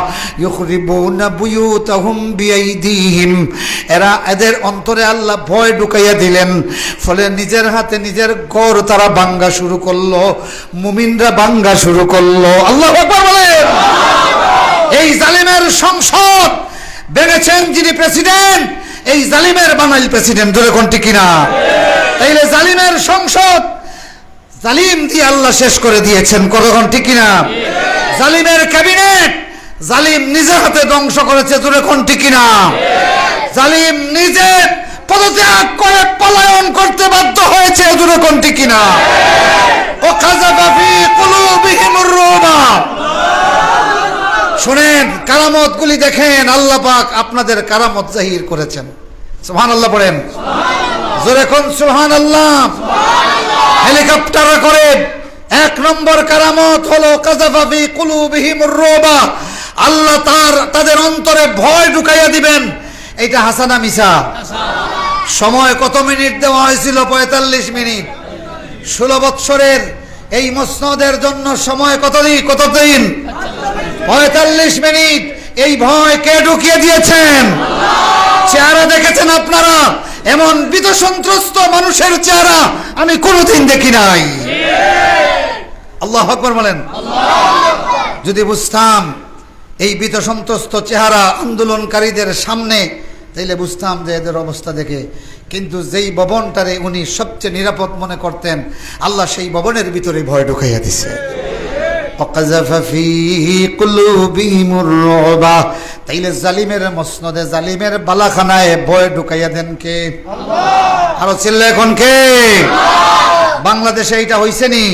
ইখরিবুনা বুয়ুতাহুম বিআইদিহিম। এদের অন্তরে আল্লাহ ভয় ঢুকাইয়া দিলেন, ফলে নিজের হাতে নিজের ঘর তারা ভাঙ্গা শুরু করলো, মুমিনরা ভাঙ্গা শুরু করলো। আল্লাহু আকবার বলেন। এই জালিমের সংসদ ভেঙেছেন যিনি প্রেসিডেন্ট, এই জালিমের বানাইল প্রেসিডেন্ট। ধরে কোনটি কিনা? তাইলে জালিমের সংসদ জালিম দিয়ে আল্লাহ শেষ করে দিয়েছেন। কতক্ষণ ঠিক কিনা? জালিমের ক্যাবিনেট জালিম নিজের হাতে ধ্বংস করেছে। ধরে কোনটি কিনা? জালিম নিজে পদত্যাগ করে পলায়ন করতে বাধ্য হয়েছে। ধরে কোনটি কিনা? ও কাযাফা ফি কুলুবিহিমুর রুবা। শুনেন, কারামত গুলি দেখেন, আল্লাহ পাক আপনাদের কারামত জাহির করেছেন। সুবহানাল্লাহ পড়েন। জোরে কোন সুবহানাল্লাহ। হেলিকপ্টার করে 1 নম্বর কারামত হলো কাযাফা ফি কুলুবিহিমুর রুবা। আল্লাহ তাদের অন্তরে ভয় ঢুকাইয়া দিবেন। এটা হাসানা মিসা? সময় কত মিনিট দেওয়া হয়েছিল? 45 মিনিট। 16 বৎসরের এই মসনদের জন্য সময় কতদিন? 45 মিনিট। এই ভয় কে ঢুকিয়ে দিয়েছেন? চেহারা দেখেছেন আপনারা? এমন ভীত সন্ত্রস্ত মানুষের চেহারা আমি কোনোদিন দেখি নাই। আল্লাহু আকবার বলেন। যদি বুঝতাম এই ভীত সন্ত্রস্ত চেহারা আন্দোলনকারীদের সামনে, তাইলে বুঝতাম যে এদের অবস্থা দেখে। কিন্তু যেই ভবনটারে উনি সবচেয়ে নিরাপদ মনে করতেন, আল্লাহ সেই ভবনের ভিতরে ভয় ঢুকাইয়া দিছে। তাইলে জালিমের মসনদে, জালিমের বালাখানায় ভয় ঢুকাইয়া দেন কে? আরো চিল্লা এখন কে? বাংলাদেশে এইটা হইছে নি?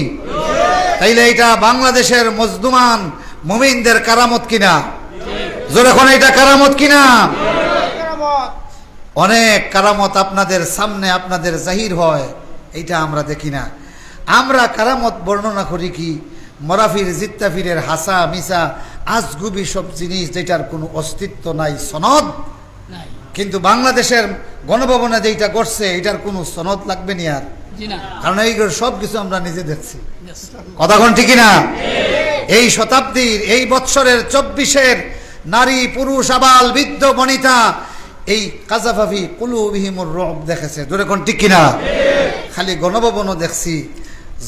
তাইলে এইটা বাংলাদেশের মজদুমান মুমিনদের কারামত কিনা? জোরে কোন এটা কারামত কিনা? অনেক কারামত আপনাদের সামনে আপনাদের জাহির হয়, এইটা আমরা দেখি না। আমরা কারামত বর্ণনা করি কি? মরাফির জিত্তাফিরের হাসা মিসা আজগুবি সব জিনিস যেটার কোনো অস্তিত্ব নাই, সনদ নাই। কিন্তু বাংলাদেশের গণভবনে যেটা করছে এটার কোনো সনদ লাগবে নি আর, কারণ এইগুলো সব কিছু আমরা নিজে দেখছি। কথাক্ষণ ঠিক না? এই শতাব্দীর, এই বৎসরের 24-এর নারী পুরুষ আবাল বৃদ্ধ বনিতা এই কাযাফাফি কুলুবিহিমুর রুব দেখেছে। জোরে কোন ঠিক কিনা? খালি গণভবনও দেখছি,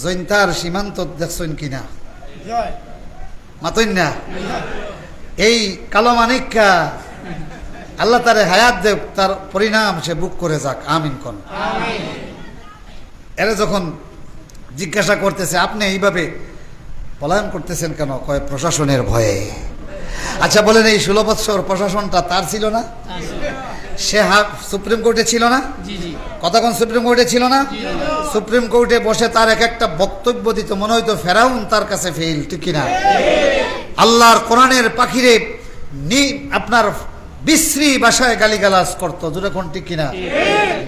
জৈন্তার সীমান্ত দেখছেন কিনা? মাতইন না? এই কালো মানিক্কা আল্লাহ তারে হায়াত দেব, তার পরিণাম সে বুক করে যাক, আমিন কোন। এরা যখন জিজ্ঞাসা করতেছে আপনি এইভাবে পলায়ন করতেছেন কেন? কয় প্রশাসনের ভয়ে। আচ্ছা বলেন, এই 16 বৎসর প্রশাসনটা তার ছিল না? সে সুপ্রিম কোর্টে ছিল না? কতক্ষণ সুপ্রিম কোর্টে ছিল না? সুপ্রিম কোর্টে বসে তার এক একটা বক্তব্য দিত, মনে হইতো ফেরাউন তার কাছে ফেল, ঠিক কিনা? আল্লাহর কোরআনের পাখিরে আপনার বিশ্রী ভাষায় গালিগালাজ করতো, যেরকম ঠিক কিনা?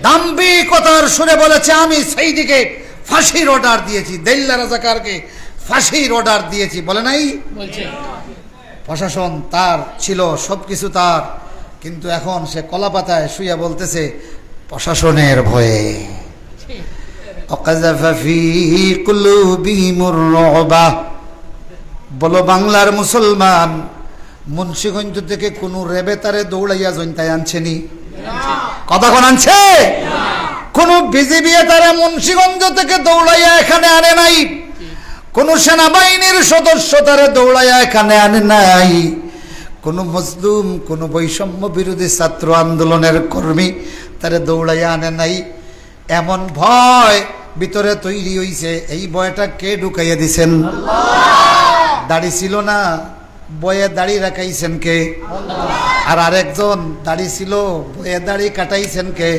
দাম্ভিকতার সুরে বলেছে আমি সেইদিকে ফাঁসির অর্ডার দিয়েছি, দেল্লা রাজাকারকে ফাঁসির অর্ডার দিয়েছি, বলে নাই? প্রশাসন তার ছিল, সবকিছু তার, কিন্তু এখন সে কলাপাতায় শুইয়া বলতেছে প্রশাসনের ভয়ে। বলো বাংলার মুসলমান, মুন্সিগঞ্জ থেকে কোন রেবেতারে দৌড়াইয়া জনতায় আনছেনি? কতক্ষণ আনছে? কোন বিজিবি তারা মুন্সিগঞ্জ থেকে দৌড়াইয়া এখানে আনে নাই, কোন সেনাবাহিনীর সদস্য তারা দৌড়াইয়া এখানে আনে নাই, কোন মজলুম, কোন বৈষম্য বিরোধী ছাত্র আন্দোলনের কর্মী তারা দৌড়াইয়া আনে নাই। এমন ভয় ভিতরে তৈরি হইছে, এই ভয়টা কে ঢুকাইয়া দিছেন? দাড়ি ছিল না, বয়ে দাড়ি রাখাইছেন কে? আর আরেকজন দাড়ি ছিল, বয়ে দাড়ি কাটাইছেন কে?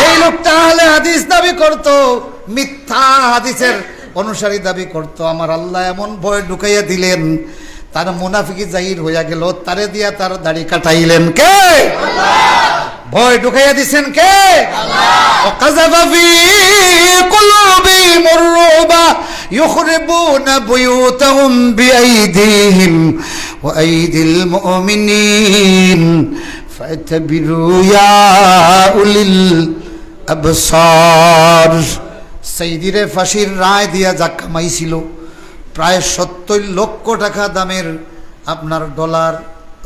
এই লোকটা আহলে হাদিস দাবি করত, মিথ্যা হাদিসের অনুসারী দাবি করত। আমার আল্লাহ এমন ভয় ঢুকাইয়া দিলেন, তার মুনাফিকি জাহির হইয়া গেল, তারে দিয়া তার দাড়ি কাটাইলেন কে? ভয় ঢুকাইয়া দিছেন কে? ওয়াকাযাফা ফী কুলুবিহিমুর রুবা ইউখরিবুনা বুয়ুতাহুম বিআইদিহিম ওয়া আইদিল মুমিনিন ফাতাবিরু ইয়া উলিল আবসার। সাইদিরে ফাঁসির রায় দিয়া যা কামাইছিল, প্রায় 70 লক্ষ টাকা দামের আপনার ডলার,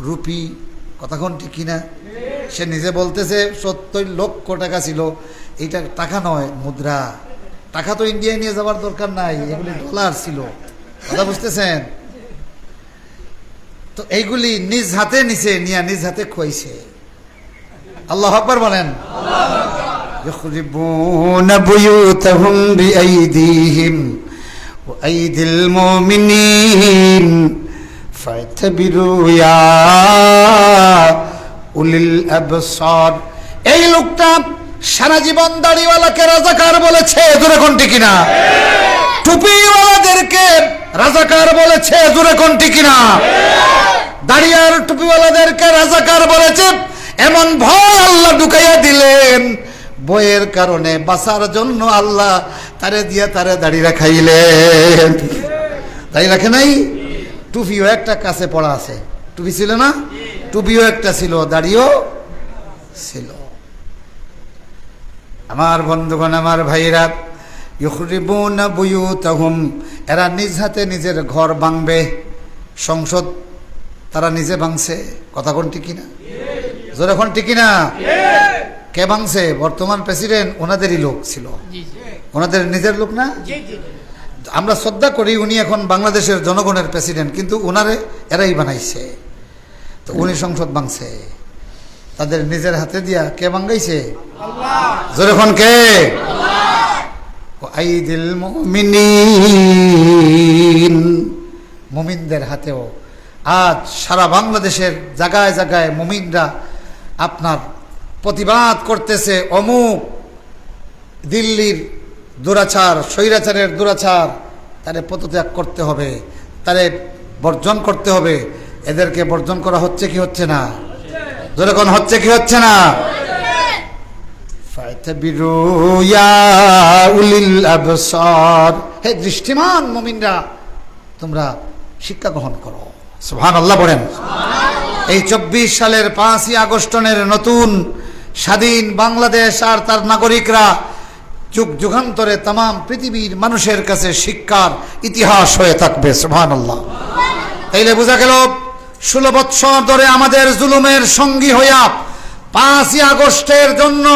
রুপি, কথাক্ষণ ঠিক কিনা? সে নিজে বলতেছে 70 লক্ষ টাকা ছিল। এইটা টাকা নয়, মুদ্রা। টাকা তো ইন্ডিয়ায় নিয়ে যাওয়ার দরকার নাই, এগুলি ডলার ছিল, কথা বুঝতেছেন? তো এইগুলি নিজ হাতে নিছে, নিয়ে নিজ হাতে খুয়াইছে। আল্লাহু আকবার বলেন। ইখরিবুনা বুয়ুতাহুম বিআইদিহিম ওয়া আইদিল মুমিনিন ফাতাবিরু ইয়া উলিল আবসার। এই লোকটা সারা জীবন দাড়িওয়ালাকে রাজাকার বলেছে, জোরে কোন ঠিক কিনা? টুপিওয়ালাদেরকে রাজাকার বলেছে, জোরে কোন ঠিক কিনা? দাড়িয়ার টুপিওয়ালাদেরকে রাজাকার বলেছে। এমন ভয় আল্লাহ ঢুকাইয়া দিলেন, বয়ের কারণে বাঁচার জন্য আল্লাহ তারে দিয়া তারে দাড়ি রাখাইলেন। দাড়ি রাখে নাই, টুপিও একটা কাছে পড়া আছে। টুপি ছিল না? টুপিও একটা ছিল, দাড়িও ছিল। আমার বন্ধুগণ, আমার ভাইরা, ইখরিবুনা বুয়ুতাহুম, এরা নিজ হাতে নিজের ঘর ভাঙবে। সংসদ তারা নিজে ভাঙছে, কথা কোন ঠিক কিনা? জোরে কোন ঠিক কিনা? কে ভাঙছে? বর্তমান প্রেসিডেন্ট ওনাদেরই লোক ছিল, ওনাদের নিজের লোক না। আমরা শ্রদ্ধা করি, উনি এখন বাংলাদেশের জনগণের প্রেসিডেন্ট, কিন্তু ওনারে এরাই বানাইছে। তো উনি সংসদ ভাঙছে তাদের নিজের হাতে দিয়া। কে ভাঙাইছে? জোরে কোন কে? আইদিল মুমিনিন, মুমিনদের হাতেও। আজ সারা বাংলাদেশের জায়গায় জায়গায় মুমিনরা আপনার প্রতিবাদ করতেছে, অমুক দিল্লির দুরাচার, স্বৈরাচারের দুরাচার, তারে পদত্যাগ করতে হবে, তারে বর্জন করতে হবে। এদেরকে বর্জন করা হচ্ছে কি হচ্ছে না? যখন হচ্ছে কি হচ্ছে না? ফাতাবিরু ইয়া উলিল আবসার, হে দৃষ্টিমান মুমিনরা তোমরা শিক্ষা গ্রহণ করো। সুবহানাল্লাহ বলেন। এই 24 সালের 5ই আগস্টের নতুন স্বাধীন বাংলাদেশ আর তার নাগরিকরা যুগ যুগান্তরে তাম পৃথিবীর মানুষের কাছে শিক্ষার ইতিহাস হয়ে থাকবে। সুবহানাল্লাহ। তাইলে বোঝা গেল 16 বৎসর ধরে আমাদের জুলুমের সঙ্গী হইয়া 5ই আগস্টের জন্য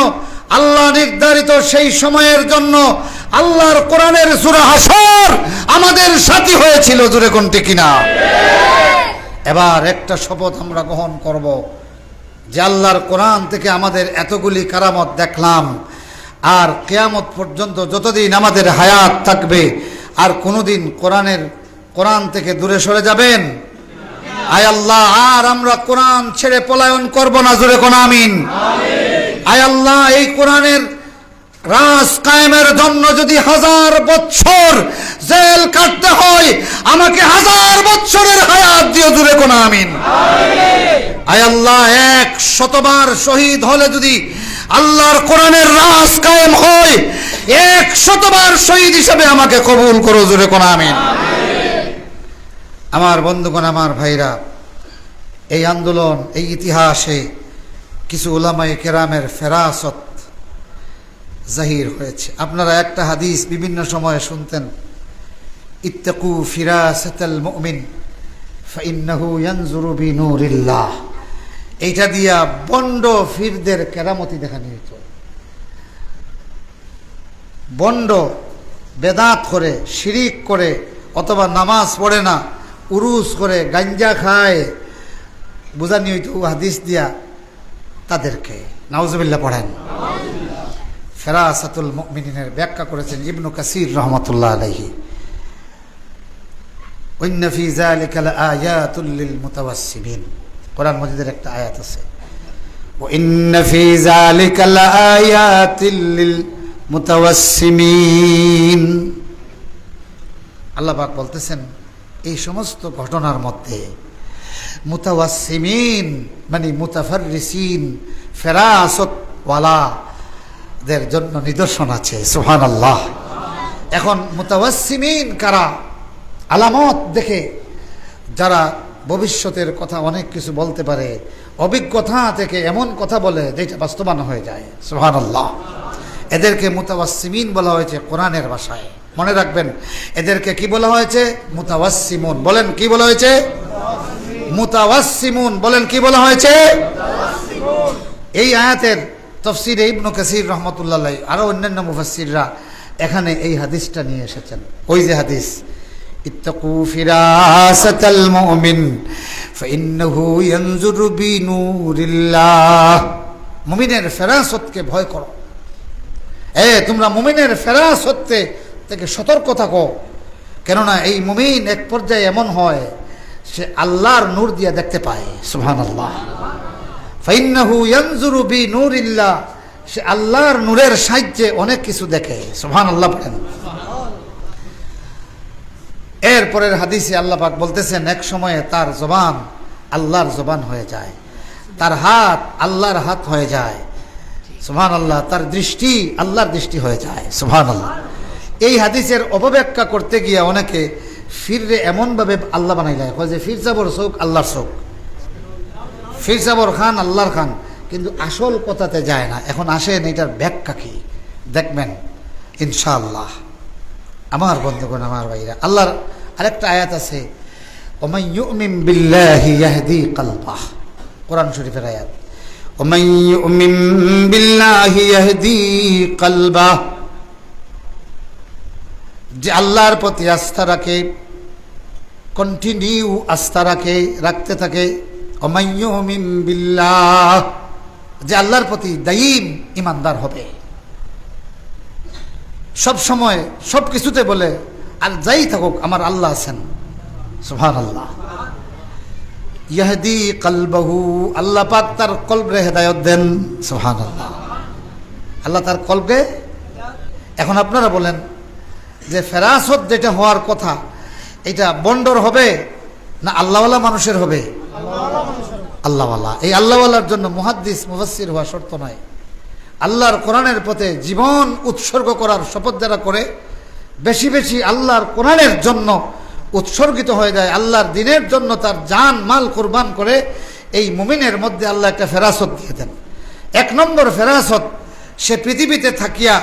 আল্লাহ নির্ধারিত সেই সময়ের জন্য আল্লাহর কোরআনের সূরা হাসর আমাদের সাথী হয়েছিল। জোরে কোনটি কিনা? এবার একটা শপথ আমরা গ্রহণ করব যে আল্লাহর কোরআন থেকে আমাদের এতগুলি কারামত দেখলাম, আর কিয়ামত পর্যন্ত যতদিন আমাদের হায়াত থাকবে আর কোনোদিন কোরআন থেকে দূরে সরে যাবেন? আয় আল্লাহ, আর আমরা কোরআন ছেড়ে পলায়ন করব না। জোরে কোন আমিন। আয় আল্লাহ, এই কোরআনের রাজ কায়েমের জন্য যদি 1000 বছর জেল কাটতে হয়, আমাকে 1000 বছরের হায়াত দিও। জোরে কোন আমিন। আয় আল্লাহ, 100 বার শহীদ হলে যদি আল্লাহর কোরআনের রাজ কায়েম হয়, 100 বার শহীদ হিসেবে আমাকে কবুল করো। জোরে কোন আমিন। আমার বন্ধুগণ, আমার ভাইরা, এই আন্দোলন, এই ইতিহাসে কিছু উলামায়ে কেরামের ফেরাসত জাহির হয়েছে। আপনারা একটা হাদিস বিভিন্ন সময়ে শুনতেন, ইত্তাকু ফিরাসাতাল মুমিন ফাইন্নাহু ইয়ানজুরু বিনূরিল্লাহ। এইটা দিয়া বন্ড ফিরদের কেরামতি দেখানো হইত। বন্ড বেদাত করে, শিরিক করে, অথবা নামাজ পড়ে না, উরুস করে, গাঞ্জা খায়, বুঝানি হইতো হাদিস দিয়া তাদেরকে। নাউজুবিল্লাহ পড়েন। ফেরাসাতুল মুমিনিনের ব্যাখ্যা করেছেন ইবনু কাসির রহমাতুল্লাহ আলাইহি। ওয়াইন্না ফি যালিকা লাআয়াতুল লিল মুতাওয়াসসিমিন, কোরআন মাজিদের একটা আয়াত আছে, ওয়াইন্না ফি যালিকা লাআয়াতিল লিল মুতাওয়াসসিমিন। আল্লাহ পাক বলতেছেন এই সমস্ত ঘটনার মধ্যে মুতাওয়াসসিমিন মানে মুতাফাররিসিন, ফেরাসত ওয়ালাদের জন্য নিদর্শন আছে। সুবহানাল্লাহ। এখন মুতাওয়াসসিমিন কারা? আলামত দেখে যারা ভবিষ্যতের কথা অনেক কিছু বলতে পারে, অভিজ্ঞতা থেকে এমন কথা বলে যেটা বাস্তবায়ন হয়ে যায়। সুবহানাল্লাহ। এদেরকে মুতাওয়াসসিমিন বলা হয়েছে কোরআনের ভাষায়। মনে রাখবেন, এদেরকে কি বলা হয়েছে? মুতাওয়াসসিমুন। বলেন কি বলা হয়েছে? মুতাওয়াসসিমুন। বলেন কি বলা হয়েছে? এই আয়াতের তাফসীরে ইবনু কাসির রাহমাতুল্লাহ আলাইহি আরো অন্যান্য মুফাসসিররা এখানে এই হাদিসটা নিয়ে এসেছেন। ওই যে হাদিস, ইত্তাকু ফিরাসাতাল মুমিন ফাইন্নাহু ইয়ানজুরু বিনূরিল্লাহ। মুমিনের ফেরাসতকে ভয় করো। তোমরা মুমিনের ফেরাসত থেকে সতর্ক থাকো, কেননা এই মুমিন এক পর্যায়ে এমন হয় সে আল্লাহর নূর দিয়ে দেখতে পায়। সুবহানাল্লাহ। ফাইন্নাহু ইয়ানজুরু বিনূরিল্লাহ, সে আল্লাহর নূরের সাহায্যে অনেক কিছু দেখে। সুবহানাল্লাহ বলেন। এরপরের হাদিসে আল্লাহ পাক বলতেছেন এক সময়ে তার জবান আল্লাহর জবান হয়ে যায়, তার হাত আল্লাহর হাত হয়ে যায়। সুবহানাল্লাহ। তার দৃষ্টি আল্লাহর দৃষ্টি হয়ে যায়। সুবহানাল্লাহ। এই হাদিসের অপব্যাখ্যা করতে গিয়ে অনেকে ফিররে এমনভাবে আল্লাহ বানাইলায়, যে ফির সাবর চোখ আল্লাহর চোখ, ফির সাবর খান আল্লাহর খান, কিন্তু আসল কথাতে যায় না। এখন আসেন এটার ব্যাখ্যা কি দেখবেন ইনশাআল্লাহ। আমার বন্ধুগণ, আমার ভাইরা, আল্লাহর আরেকটা আয়াত আছে, ওমান ইউমিন বিল্লাহি ইয়াহদি কলবাহ, কোরআন শরীফের আয়াত। ওমান ইউমিন বিল্লাহি ইয়াহদি কলবাহ, যে আল্লাহর প্রতি আস্থা রাখে, কন্টিনিউ আস্থা রাখতে থাকে। ওমান ইউমিন বিল্লাহ, যে আল্লাহর প্রতি দায়ীম ইমানদার হবে, সব সময় সব কিছুতে বলে আর যাই থাকুক আমার আল্লাহ আছেন। সুবহানাল্লাহ। ইয়াহদি কলবাহু, আল্লাহ পাক তার কলবে হেদায়েত দেন। সুবহানাল্লাহ। আল্লাহ তার কলবে। এখন আপনারা বলেন যে ফেরাসত যেটা হওয়ার কথা, এটা বন্ডর হবে না আল্লাহওয়ালা মানুষের হবে? আল্লাহওয়ালা। এই আল্লাহওয়ালার জন্য মুহাদ্দিস মুফাসসির হওয়া শর্ত নয়। আল্লাহর কোরআনের পথে জীবন উৎসর্গ করার শপথ যারা করে, বেশি বেশি আল্লাহর কোরআনের জন্য উৎসর্গিত হয়ে যায়, আল্লাহর দ্বীনের জন্য তার জান মাল কুরবান করে, এই মুমিনের মধ্যে আল্লাহ একটা ফেরাসত দিয়ে দেন। এক নম্বর ফেরাসত, সে পৃথিবীতে থাকিয়া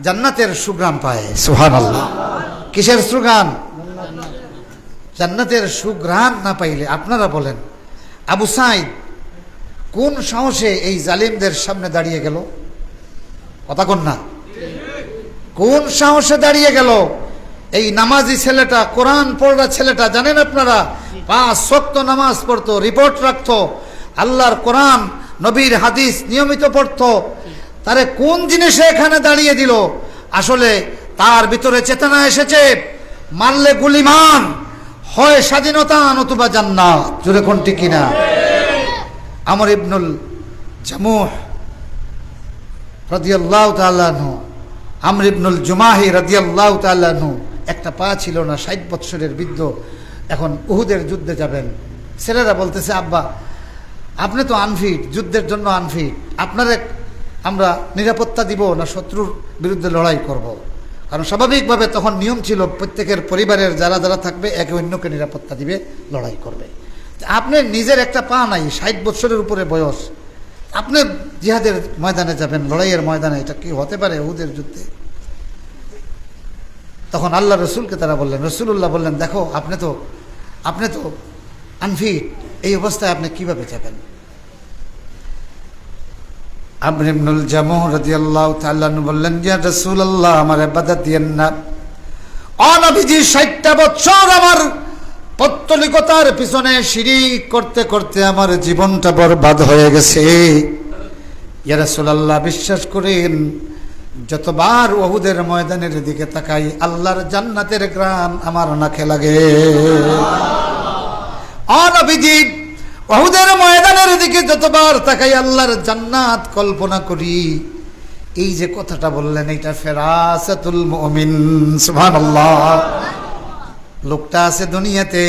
জান্নাতের সুগ্রাণ পায়। সুবহানাল্লাহ। কিসের সুগ্রাণ? জান্নাতের সুগ্রাণ না পাইলে আপনারা বলেন আবু সাইদ কোন সাহসে এই জালিমদের সামনে দাঁড়িয়ে গেল? কথা কোন না? কোন সাহসে দাঁড়িয়ে গেল? এই নামাজি ছেলেটা, কোরআন পড়া ছেলেটা, জানেন আপনারা 5 ওয়াক্ত নামাজ পড়তো, রিপোর্ট রাখতো, আল্লাহর কোরআন নবীর হাদিস নিয়মিত পড়তো, তারে কোন জিনিসে এখানে দাঁড়িয়ে দিল? আসলে তার ভিতরে চেতনা এসেছে, মারলে গুলিমান, হয় স্বাধীনতা নতুবা জান্নাত। জোরে কোনটি কিনা? আমর ইবনুল জামুহ রাদিয়াল্লাহু তাআলা আনহু, আমর ইবনুল জুমাহি রাদিয়াল্লাহু তাআলা আনহু, একটা পা ছিল না, 60 বৎসরের বৃদ্ধ, এখন উহুদের যুদ্ধে যাবেন। ছেলেরা বলতেছে আব্বা আপনি তো আনফিট, যুদ্ধের জন্য আনফিট, আপনারে আমরা নিরাপত্তা দিব না শত্রুর বিরুদ্ধে লড়াই করব? কারণ স্বাভাবিকভাবে তখন নিয়ম ছিল প্রত্যেকের পরিবারের যারা যারা থাকবে একে অন্যকে নিরাপত্তা দিবে, লড়াই করবে। আপনি নিজের একটা পা নাই, 60 বৎসরের উপরে বয়স, আপনি জিহাদের ময়দানে যাবেন, লড়াইয়ের ময়দানে, এটা কি হতে পারে উহুদের যুদ্ধে? তখন আল্লাহ রসুলকে তারা বললেন, রসুল্লাহ বললেন দেখো আপনি তো আনফিট, এই অবস্থায় আপনি কিভাবে যাবেন? আমর ইবনুল জামুহ রাদিয়াল্লাহু তাআলা বললেন ইয়া রাসূলুল্লাহ আমার ইবাদত দিয়েন না, ও নবীজি 60টা বছর আমার পত্তলিকতার পিছনে শিরিক করতে করতে আমার জীবনটা বরবাদ হয়ে গেছে। ইয়া রাসূলুল্লাহ বিশ্বাস করেন যতবার উহুদের ময়দানের দিকে তাকাই আল্লাহর জান্নাতের ঘ্রাণ আমার নাকে লাগে। ও নবীজি উহুদের ময়দানের দিকে যতবার তাকাই আল্লাহর জান্নাত কল্পনা করি। এই যে কথাটা বললেন এটা ফেরাসাতুল মুমিন। সুবহানাল্লাহ। লোকটা আছে দুনিয়াতে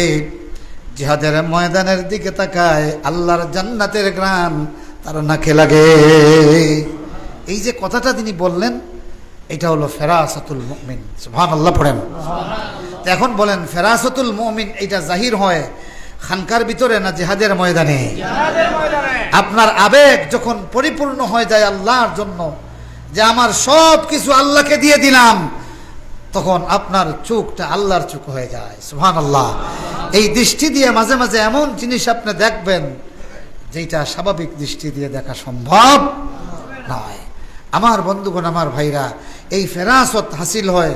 জিহাদের ময়দানের দিকে তাকায় আল্লাহর জান্নাতের ঘ্রাণ তার নাকে লাগে। এই যে কথাটা তিনি বললেন এটা হলো ফেরাসাতুল মুমিন। সুবহানাল্লাহ পড়েন। এখন বলেন ফেরাসাতুল মুমিন এটা জাহির হয় খানকার ভিতরে না জিহাদের ময়দানে? আপনার আবেগ যখন পরিপূর্ণ হয়ে যায় আল্লাহর জন্য, যে আমার সব কিছু আল্লাহকে দিয়ে দিলাম, তখন আপনার চোখটা আল্লাহর চোখ হয়ে যায়। সুবহানাল্লাহ। এই দৃষ্টি দিয়ে মাঝে মাঝে এমন জিনিস আপনি দেখবেন যেটা স্বাভাবিক দৃষ্টি দিয়ে দেখা সম্ভব নয়। আমার বন্ধুগণ, আমার ভাইরা, এই ফেরাসত হাসিল হয়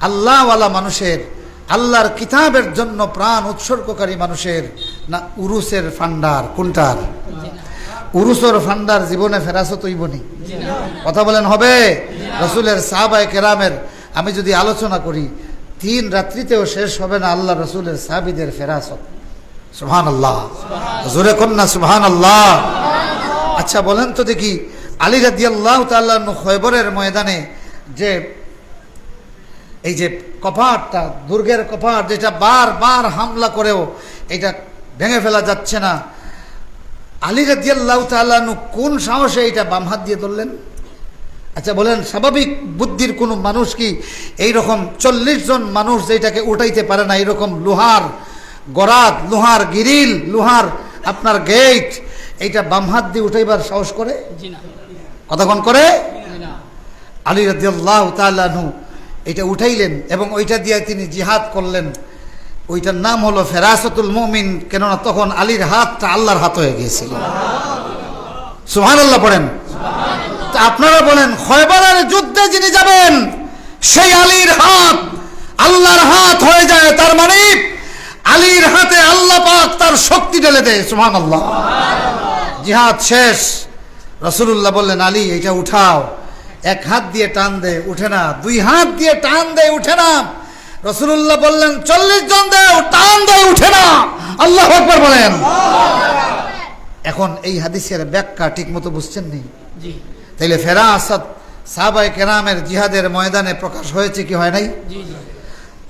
আল্লাহওয়ালা মানুষের, আল্লাহর কিতাবের জন্য প্রাণ উৎসর্গকারী মানুষের না উরুসের ফান্ডার? কোনটার? উরুসের ফান্ডার জীবনে ফেরাসত হইবনি? কথা বলেন হবে? রসুলের সাহাবায়ে কেরামের আমি যদি আলোচনা করি 3 রাত্রিতেও শেষ হবে না আল্লাহ রসুলের সাহাবীদের ফেরাসত। সুবহানাল্লাহ। জোরে কন্যা সুবহানাল্লাহ। আচ্ছা বলেন তো দেখি, আলী রাদিয়াল্লাহু তাআলা খয়বরের ময়দানে যে এই যে কপাটটা, দুর্গের কপাট যেটা বারবার হামলা করেও এটা ভেঙে ফেলা যাচ্ছে না, আলী রাদিয়াল্লাহু তাআলা কোন সাহসে এটা বাম হাত দিয়ে ধরলেন? আচ্ছা বলেন স্বাভাবিক বুদ্ধির কোনো মানুষ কি এইরকম 40 জন মানুষ যেটাকে উঠাইতে পারে না, এরকম লোহার গরাদ, লোহার গিরিল, লোহার আপনার গেট, এইটা বাম হাত দিয়ে উঠাইবার সাহস করে? কতক্ষণ করে? আলী রাদিয়াল্লাহু তাআলা এটা উঠাইলেন এবং ওইটা দিয়ে তিনি জিহাদ করলেন। ওইটার নাম হলো ফেরাসতুল মুমিন, কেননা তখন আলীর হাতটা আল্লাহর হাত হয়ে গিয়েছিল। সুবহানাল্লাহ পড়েন। তা আপনারা বলেন, খয়বরের যুদ্ধে যিনি যাবেন সেই আলীর হাত আল্লাহর হাত হয়ে যায়, তার মানে আলীর হাতে আল্লাহ পাক তার শক্তি ঢেলে দেয়। সুবহানাল্লাহ। জিহাদ শেষ, রাসূলুল্লাহ বললেন, আলী এটা উঠাও। এক হাত দিয়ে টান দে, উঠে না। দুই হাত দিয়ে টান দে, উঠে না। রাসূলুল্লাহ বললেন, 40 জন দেও, টান দে, উঠে না। আল্লাহু আকবার বলেন। এখন এই হাদিসের ব্যাখ্যা ঠিক মতো বুঝছেন নি? তাইলে ফেরাসত সাহাবায়ে কেরামের জিহাদের ময়দানে প্রকাশ হয়েছে কি হয় নাই?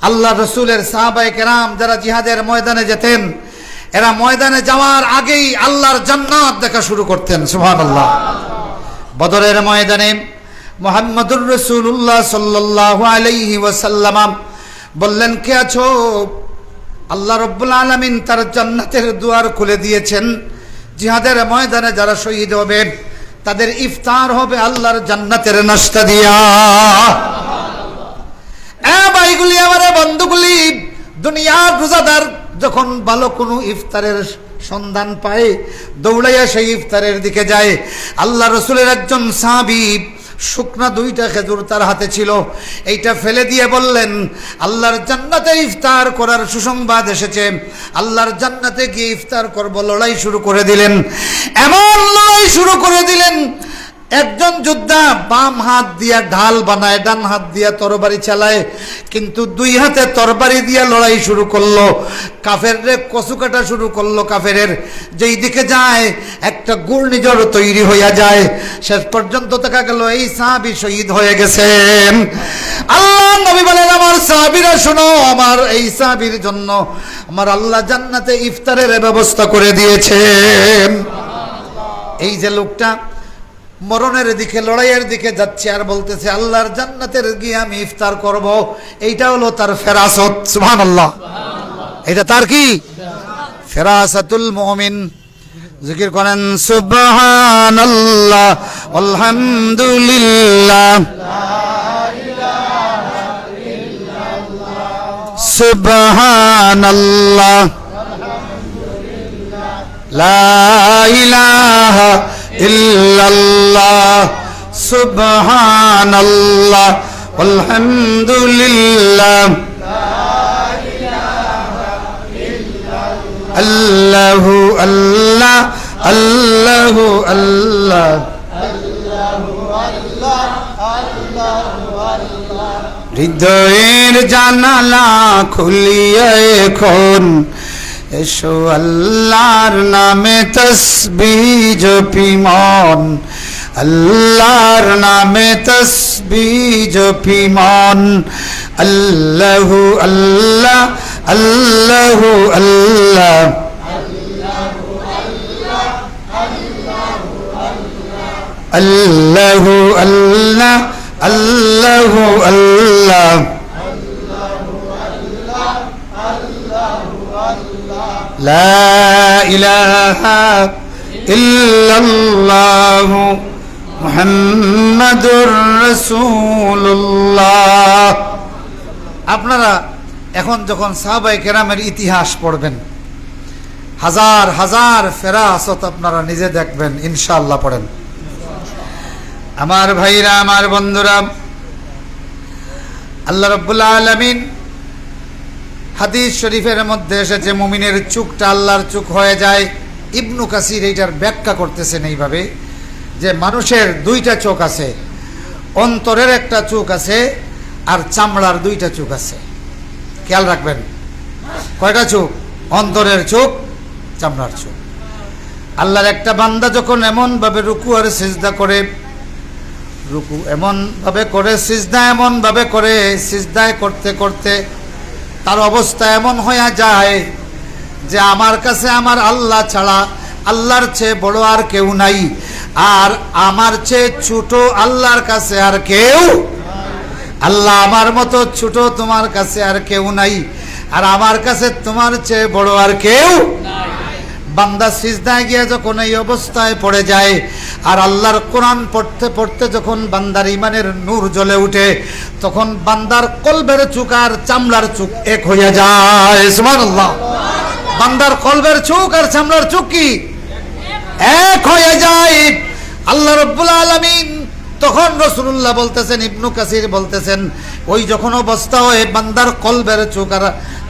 আল্লাহ রসুলের সাহাবায়ে কেরাম যারা জিহাদের ময়দানে যেতেন, এরা ময়দানে যাওয়ার আগেই আল্লাহর জান্নাত দেখা শুরু করতেন। সুবহানাল্লাহ। বদরের ময়দানে মুহাম্মদুর রাসূলুল্লাহ সাল্লাল্লাহু আলাইহি ওয়াসাল্লাম বললেন, কে আছো? আল্লাহ রাব্বুল আলামিন তার জান্নাতের দুয়ার খুলে দিয়েছেন। জিহাদের ময়দানে যারা শহীদ হবে তাদের ইফতার হবে আল্লাহর জান্নাতের নাশতা দিয়া। ভাইগুলি, আমার বন্ধুগুলি, দুনিয়ার রোজাদার যখন ভালো কোনো ইফতারের সন্ধান পায়, দৌড়াইয়া সেই ইফতারের দিকে যায়। আল্লাহ রসুলের একজন সাহাবী শুকনা 2টা খেজুর তার হাতে ছিল, এইটা ফেলে দিয়ে বললেন, আল্লাহর জান্নাতে ইফতার করার সুসংবাদ এসেছে, আল্লাহর জান্নাতে গিয়ে ইফতার করব। লড়াই শুরু করে দিলেন। এমন লড়াই শুরু করে দিলেন, একজন যোদ্ধা বাম হাত দিয়া ঢাল বানায়, ডান হাত দিয়া তরবারি চালায়, কিন্তু 2 হাতে তরবারি দিয়া লড়াই শুরু করলো। কাফেররে কচু কাটা শুরু করলো। কাফেরের যেই দিকে যায় একটা ঘূর্ণিঝড় তৈরি হইয়া যায়। শেষ পর্যন্ত দেখা গেল এই সাহাবী শহীদ হয়ে গেছেন। আল্লাহ নবী বলেন, আমার সাহাবীরা শোনো, আমার এই সাহাবীর জন্য আমার আল্লাহ জান্নাতে ইফতারের ব্যবস্থা করে দিয়েছেন। এই যে লোকটা মরণের দিকে, লড়াইয়ের দিকে যাচ্ছে আর বলতেছে, আল্লাহর জান্নাতের গিয়ে আমি ইফতার করব, এইটা হলো তার ফেরাসত। সুবহানাল্লাহ। এটা তার কি? ফেরাসাতুল মুমিন। জিকির করেন, সুবহানাল্লাহ, আলহামদুলিল্লাহ, সুবহানাল্লাহ, লা ইলাহা ইল্লাল্লাহ, সুবহানাল্লাহ, আলহামদুলিল্লাহ, আল্লাহু আল্লাহ, আল্লাহু আল্লাহ, হৃদয়ের জানালা খুলিয়ে এখন এসো আল্লাহর নামে তসবিহ জপি মন, আল্লাহর নামে তসবিহ জপি মন, আল্লাহু আল্লাহ, আল্লাহু আল্লাহ, আল্লাহু আল্লাহ, আল্লাহু আল্লাহ, লা ইলাহা ইল্লাল্লাহ, মুহাম্মাদুর রাসূলুল্লাহ। আপনারা এখন যখন সাহাবায়ে কেরামের ইতিহাস পড়বেন, হাজার হাজার ফেরাসত আপনারা নিজে দেখবেন ইনশাআল্লাহ। পড়েন আমার ভাইরা, আমার বন্ধুরা, আল্লাহ রাব্বুল আলামিন হাদিস শরীফের মধ্যে এসেছে, মুমিনের চোখটা আল্লাহর চোখ হয়ে যায়। ইবনু কাসির এইটার ব্যাখ্যা করতেছেন এইভাবে যে মানুষের 2টা চোখ আছে, অন্তরের একটা চোখ আছে আর চামড়ার 2টা চোখ আছে। খেয়াল রাখবেন, কয়টা চোখ? অন্তরের চোখ, চামড়ার চোখ। আল্লাহর একটা বান্দা যখন এমনভাবে রুকু আর সিজদা করে, রুকু এমনভাবে করে, সিজদা এমনভাবে করে, সিজদায় করতে করতে তার অবস্থা এমন হয়ে যায় যে আমার কাছে আমার আল্লাহ ছাড়া আল্লাহর চেয়ে বড় আর কেউ নাই, আর আমার চেয়ে ছোট আল্লাহর কাছে আর কেউ, আল্লাহ আমার মতো ছোট তোমার কাছে আর কেউ নাই, আর আমার কাছে তোমার চেয়ে বড় আর কেউ। বান্দা সিজদায় গিয়ে যখন এই অবস্থায় পড়ে যায় আর আল্লাহর কোরআন পড়তে পড়তে যখন বান্দার ইমানের নূর জ্বলে উঠে, তখন বান্দার কলবের চুক আর চামড়ার চুক এক হইয়া যায়। সুবহানাল্লাহ। বান্দার কলবের চুক আর চামড়ার চুক কি এক হয়ে যায়। আল্লাহ রাব্বুল আলামিন তখন রাসূলুল্লাহ বলতেছেন, ইবনু কাসির বলতেছেন, ওই যখন অবস্থা হয় বান্দার কলবের চুক আর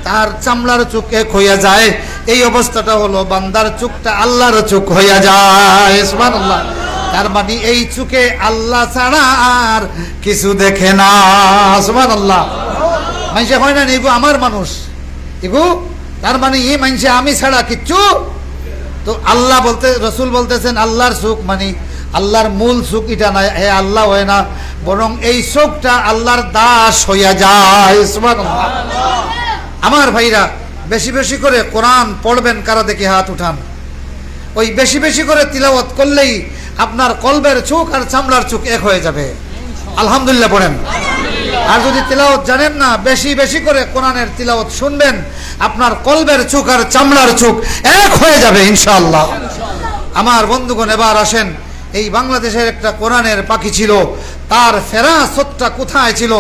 তার চামড়ার চুক এক হইয়া যায়, এই অবস্থাটা হলো বান্দার চুকটা আল্লাহর চুক হইয়া যায়। সুবহানাল্লাহ। তার মানে এই চুকে আল্লাহ ছাড়া আর কিছু দেখে না। সুবহানাল্লাহ। মানুষে হয় না এগো আমার মানুষ এগো, তার মানে এই মানুষে আমি ছাড়া কিচ্ছু। তো আল্লাহ বলতে রসুল বলতেছেন আল্লাহর চোখ মানে আল্লাহর মূল চোখ এটা না, হে আল্লাহ হয় না, বরং এই চোখটা আল্লাহর দাস হইয়া যায়। সুবহানাল্লাহ। আমার ভাইরা, বেশি বেশি করে কোরআন পড়বেন, কারা দেখে হাত উঠান। ওই বেশি বেশি করে তিলাওয়াত করলেই আপনার কলবের চোখ আর চামড়ার চোখ এক হয়ে যাবে। আলহামদুলিল্লাহ পড়েন। আর যদি তিলাওয়াত জানেন না, বেশি বেশি করে কোরআনের তিলাওয়াত শুনবেন, আপনার কলবের চোখ আর চামড়ার চোখ এক হয়ে যাবে ইনশাআল্লাহ। আমার বন্ধুগণ, এবার আসেন, এই বাংলাদেশের একটা কোরআনের পাখি ছিল, তার ফেরাসতটা কোথায় ছিল?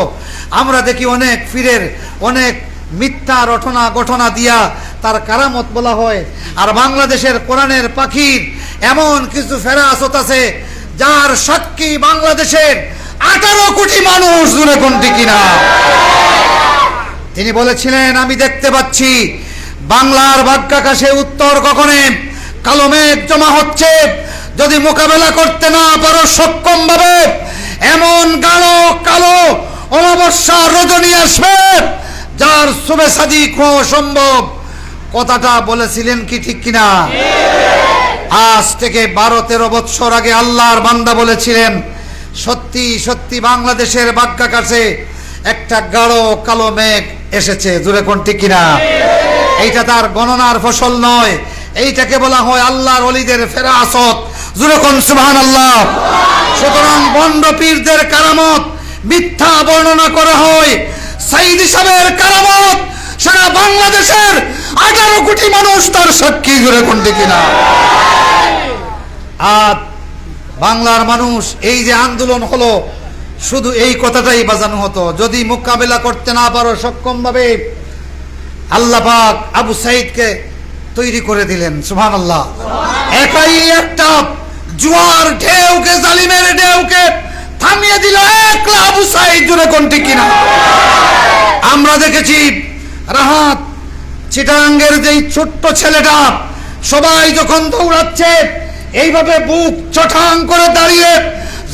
আমরা দেখি অনেক পীরের অনেক মিথ্যা রটনা ঘটনা দিয়া তার কারামত বলা হয়, আর বাংলাদেশের কোরআনের পাখির এমন কিছু ফেরাসত আছে যার সাক্ষী বাংলাদেশের 18 কোটি মানুষ। জুড়ে কোনটি কিনা? তিনি বলেছিলেন, আমি দেখতে পাচ্ছি বাংলার ভাগ্যাকাশে উত্তর গগনে কালো মেঘ জমা হচ্ছে, যদি মোকাবেলা করতে না পারো সক্ষম ভাবে এমন গাঢ় কালো অমাবস্যা রজনী আসবে যার শুভে সাদিক হওয়া সম্ভব। কথাটা বলেছিলেন কি ঠিক কিনা? আজ থেকে 12-13 বছর আগে আল্লাহর বান্দা বলেছিলেন, সত্যি সত্যি বাংলাদেশের ভাগ্যাকাশে একটা গাঢ় কালো মেঘ এসেছে। জোরে কোন ঠিক কিনা? এইটা তার গণনার ফসল নয়, এইটাকে বলা হয় আল্লাহর ওলিদের ফেরাসত। জোরে কোন সুবহানাল্লাহ। সুতরাং বন্ড পীরদের কারামত মিথ্যা বর্ণনা করা হয়, সাইদি সাহেবের কারামত সারা বাংলাদেশের 18 কোটি মানুষ তার সাক্ষী। জোরে কোন ঠিক কিনা? আর বাংলার মানুষ, এই যে আন্দোলন হলো, শুধু এই কথাটাই বাজানো হতো, যদি মোকাবেলা করতে না পারো সক্ষম ভাবে, আল্লাহ পাক আবু সাইদকে তৈরি করে দিলেন। সুবহানাল্লাহ। একাই একটা জোয়ার ঢেউকে, জালিমের ঢেউকে থামিয়ে দিল একলা আবু সাইদ। জোরে কোন ঠিক কিনা? আমরা দেখেছি রাহাত চিটাঙ্গের যেই ছোট্ট ছেলেটা, সবাই যখন দৌড়াচ্ছে এইভাবে বুক চটাং করে দাঁড়িয়ে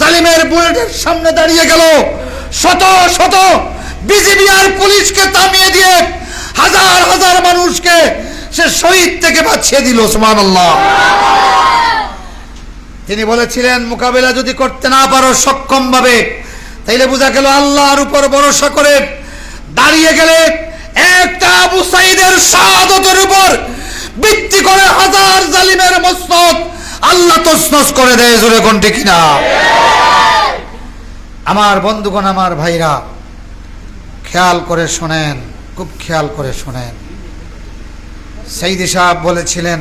জালিমের বুলেটের সামনে দাঁড়িয়ে গেল, শত শত বিজিবি আর পুলিশকে থামিয়ে দিয়ে হাজার হাজার মানুষকে সে শহীদ থেকে বাঁচিয়ে দিল। সুবহানাল্লাহ। তিনি বলেছিলেন, মোকাবেলা যদি করতে না পারো সক্ষম ভাবে, তাইলে বোঝা গেল আল্লাহর উপর ভরসা করে দাঁড়িয়ে গেলে একটা আবু সাইদের শাহাদাতের উপর ভিত্তি করে হাজার জালিমের মস্তক আল্লাহ তছনছ করে দেয়। জোরে কোন ঠিক কিনা? আমার বন্ধুগণ, আমার ভাইরা, খেয়াল করে শোনেন, খুব খেয়াল করে শোনেন। সাইদি সাহেব বলেছিলেন,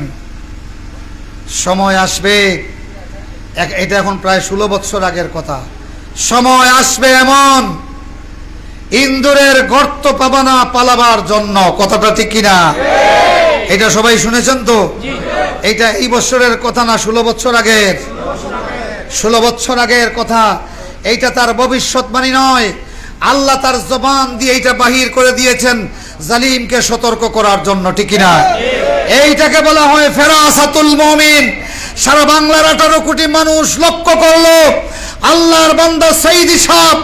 সময় আসবে, এটা এখন প্রায় 16 বছর আগের কথা, সময় আসবে এমন ইন্দুরের গর্ত পাবা না পালাবার জন্য। কথাটা ঠিক কিনা? এটা সবাই শুনেছেন তো? এটা এই বছরের কথা না, 16 বছর আগের। 16 বছর আগের কথা। এইটা তার ভবিষ্যৎবাণী নয়, আল্লাহ তার জবান দিয়ে এইটা বাহির করে দিয়েছেন জালিমকে সতর্ক করার জন্য। ঠিক কিনা? এইটাকে বলা হয় ফেরাসাতুল মুমিন। সারা বাংলার 18 কোটি মানুষ লক্ষ্য করলো, আল্লাহর বান্দা সাইদি সাহেব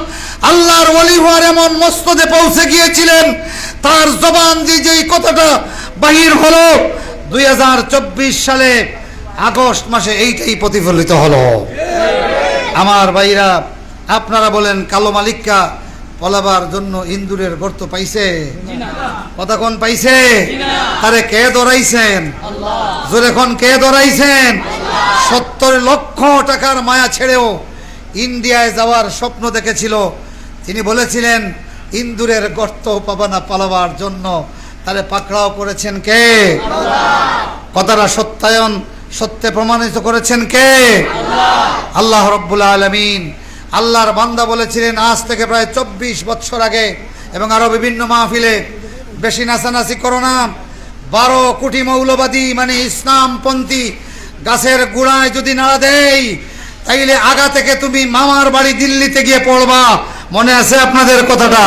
আল্লাহর ওলি হওয়ার এমন মস্তদে পৌঁছে গিয়েছিলেন, তার জবান দিয়ে যেই কথাটা বাহির হলো 2024 সালে আগস্ট মাসে এইটাই প্রতিফলিত হলো। আমার ভাইরা, আপনারা বলেন, কালো মালিককা পলাবার জন্য ইন্দুরের গর্ত পাইছে? কথা কোন পাইছে? তারে কে ধরাইছেন? জোরে কোন কে ধরাইছেন? 70 লক্ষ টাকার মায়া ছেড়েও ইন্ডিয়ায় যাওয়ার স্বপ্ন দেখেছিল। তিনি বলেছিলেন, ইন্দুরের গর্ত পাবা না পালাবার জন্য, তারে পাকড়াও করেছেন কে? কথাটা সত্যায়ন সত্যে প্রমাণিত করেছেন কে? আল্লাহ রাব্বুল আলামিন। আল্লাহর বান্দা বলেছিলেন আজ থেকে প্রায় 24 বছর আগে, এবং আরো বিভিন্ন মাহফিলে, বেশি নাচানাচি করো না, 12 কোটি মৌলবাদী মানে ইসলামপন্থী গাছের গোড়ায় যদি নাড়া দেই তাইলে আগা থেকে তুমি মামার বাড়ি দিল্লিতে গিয়ে পড়বা। মনে আছে আপনাদের কথাটা?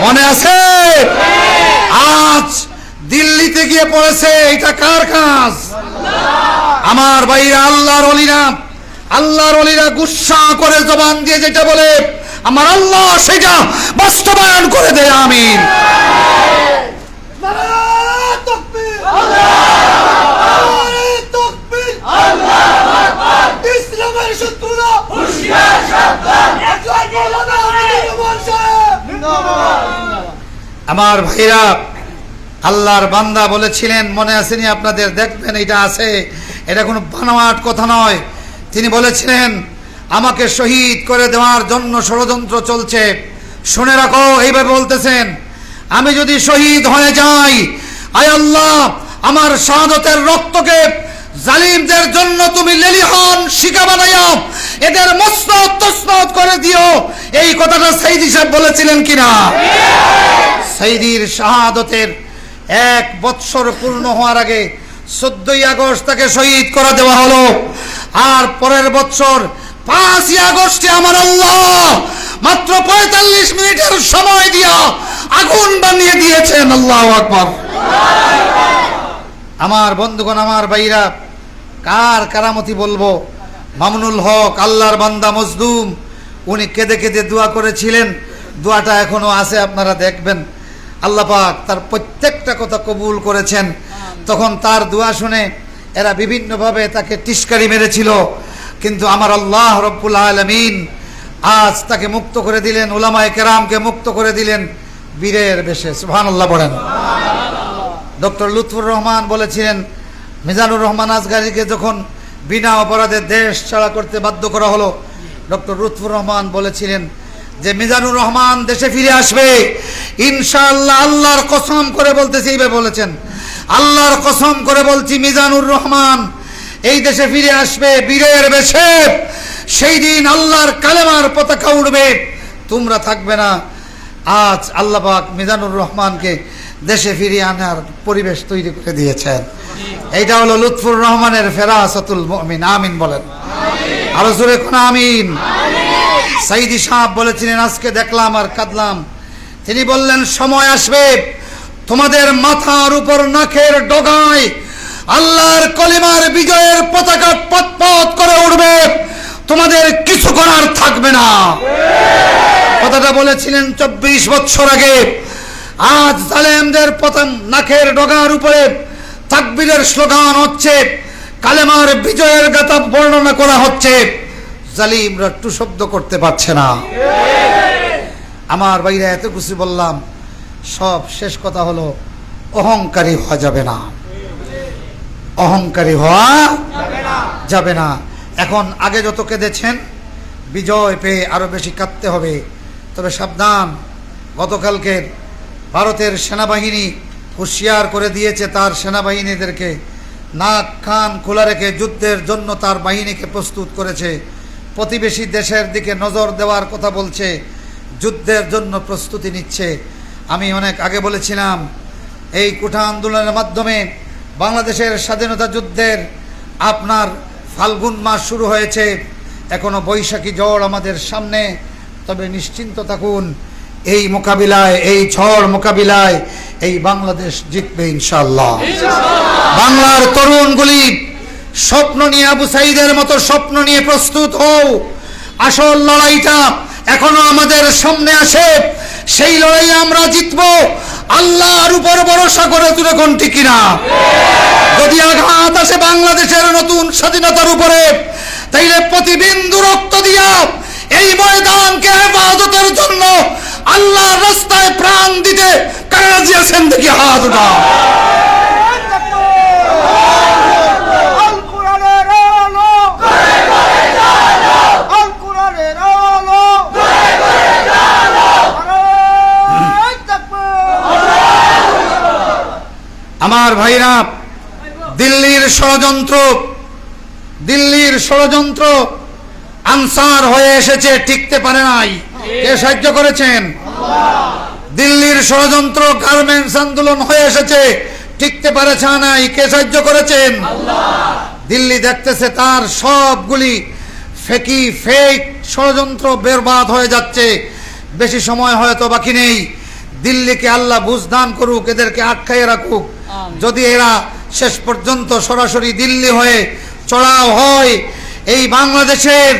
মনে আছে? আজ দিল্লিতে গিয়ে পড়েছে, এটা কার কাজ? আমার ভাইরা, আল্লাহর ওলিরা গুসা করে জবান দিয়ে যেটা বলে আমার আল্লাহ সেটা বাস্তবায়ন করে দেয়। আমিন। আমার ভাইরা, আল্লাহর বান্দা বলেছিলেন, মনে আসেনি আপনাদের? দেখবেন এটা আছে, এটা কোনো বানোয়াট কথা নয়। তিনি বলেছিলেন আমাকে শহীদ করে দেওয়ার জন্য ষড়যন্ত্র চলছে। শুনে রাখো, এইভাবে বলতেছেন, আমি যদি শহীদ হয়ে যাই, আয় আল্লাহ আমার শাহাদতের রক্তকে জালিমদের জন্য তুমি লেলিহান শিকা বানাইয়া এদের মসনদ তসনদ করে দিও। এই কথাটা সাইদি সাহেব বলেছিলেন কিনা? সাইদির শাহাদতের 1 বৎসর পূর্ণ হওয়ার আগে 14ই আগস্ট তাকে শহীদ করে দেওয়া হলো। আর পরের বছর 5ই আগস্টে আমার আল্লাহ মাত্র 45 মিনিটের সময় দিয়া আগুন বানিয়ে দিয়েছেন। আল্লাহু আকবার। আমার বন্ধুগণ, আমার ভাইরা, কার কারামতি বলবো? মামুনুল হক, আল্লাহর বান্দা মজলুম, উনি কেঁদে কেঁদে দোয়া করেছিলেন। দোয়াটা এখনো আছে, আপনারা দেখবেন। আল্লাহ পাক তার প্রত্যেকটা কথা কবুল করেছেন। তখন তার দোয়া শুনে এরা বিভিন্নভাবে তাকে টিস্কারি মেরেছিল, কিন্তু আমার আল্লাহ রব্বুল আলামিন আজ তাকে মুক্ত করে দিলেন, উলামায়ে কেরামকে মুক্ত করে দিলেন বীরের বেশে। সুবহানাল্লাহ বলেন। ডক্টর লুৎফুর রহমান বলেছিলেন, মিজানুর রহমান আসগারীকে যখন বিনা অপরাধে দেশ ছাড়া করতে বাধ্য করা হলো, ডক্টর লুৎফুর রহমান বলেছিলেন যে মিজানুর রহমান দেশে ফিরে আসবে ইনশাআল্লাহ। আল্লাহর কসম করে বলতেছি, এইভাবে বলেছেন, আল্লাহর কসম করে বলছি মিজানুর রহমান এই দেশে ফিরে আসবে বীরের বেশে। সেই দিন আল্লাহর কালেমার পতাকা উড়বে, তোমরা থাকবে না। আজ আল্লাহ পাক মিজানুর রহমানকে দেশে ফিরিয়ে আনার পরিবেশ তৈরি করে দিয়েছেন। এইটা হলো লুৎফুর রহমানের ফেরাসাতুল মুমিন। আমিন বলেন। আরো জোরে কোন আমিন। সাইদি সাহেব বলেছিলেন, আজকে দেখলাম আর কাঁদলাম। তিনি বললেন সময় আসবে তোমাদের মাথার উপর নাকের ডগায় আল্লাহর কলিমার বিজয়ের পতাকা পতপত করে উঠবে, তোমাদের কিছু করার থাকবে না। কথাটা বলেছিলেন 24 বছর আগে। আজ জালেমদের নাকের ডগার উপরে তাকবীরের স্লোগান হচ্ছে, কালেমার বিজয়ের গাথা বর্ণনা করা হচ্ছে, জালিমরা টু শব্দ করতে পারছে না। আমার ভাইরা, এত কিছু বললাম, সব শেষ কথা হলো অহংকারী হওয়া যাবে না। অহংকারী হওয়া যাবে না। এখন আগে যত কেঁদেছেন, বিজয় পেয়ে আরো বেশি কাঁদতে হবে। তবে সাবধান, গতকালকে ভারতের সেনাবাহিনী হুঁশিয়ার করে দিয়েছে তার সেনাবাহিনীদেরকে, নাক কান খোলা রেখে যুদ্ধের জন্য তার বাহিনীকে প্রস্তুত করেছে। প্রতিবেশী দেশের দিকে নজর দেওয়ার কথা বলছে, যুদ্ধের জন্য প্রস্তুতি নিচ্ছে। আমি অনেক আগে বলেছিলাম, এই কোঠা আন্দোলনের মাধ্যমে বাংলাদেশের স্বাধীনতা যুদ্ধের আপনার ফাল্গুন মাস শুরু হয়েছে, এখনো বৈশাখী ঝড় আমাদের সামনে। তবে নিশ্চিন্ত থাকুন, এই মোকাবিলায়, এই ঝড় মোকাবিলায় এই বাংলাদেশ জিতবে ইনশাআল্লাহ। বাংলার তরুণগুলি স্বপ্ন নিয়ে, আবু সাইদের মতো স্বপ্ন নিয়ে প্রস্তুত হও। আসল লড়াইটা এখনো আমাদের সামনে আসে, সেই লড়াই আমরা জিতবো আল্লাহর উপর ভরসা করে। তুলে কোনটি কিনা? যদি আঘাত আসে বাংলাদেশের নতুন স্বাধীনতার উপরে, তাইলে প্রতিবিন্দু রক্ত দিয়া এই ময়দানকে হেফাজতের জন্য আল্লাহর রাস্তায় প্রাণ দিতে কারা রাজি আছেন? দেখি হাত উঠা। আমার ভাইরা, দিল্লির ষড়যন্ত্র আনসার হয়ে এসেছে, টিকতে পারে নাই। কে সাহায্য করেছেন? দিল্লির ষড়যন্ত্র গার্মেন্টস আন্দোলন হয়ে এসেছে, টিকতে পারেছে নাই। কে সাহায্য করেছেন? দিল্লি দেখতেছে তার সবগুলি ফেক ষড়যন্ত্র বরবাদ হয়ে যাচ্ছে, বেশি সময় হয়তো বাকি নেই। দিল্লিকে আল্লাহ বুঝদান করুক, এদেরকে আটকাইয়ে রাখুক। যদি এরা শেষ পর্যন্ত সরাসরি দিল্লি হয়ে চড়াও হয়, এই বাংলাদেশের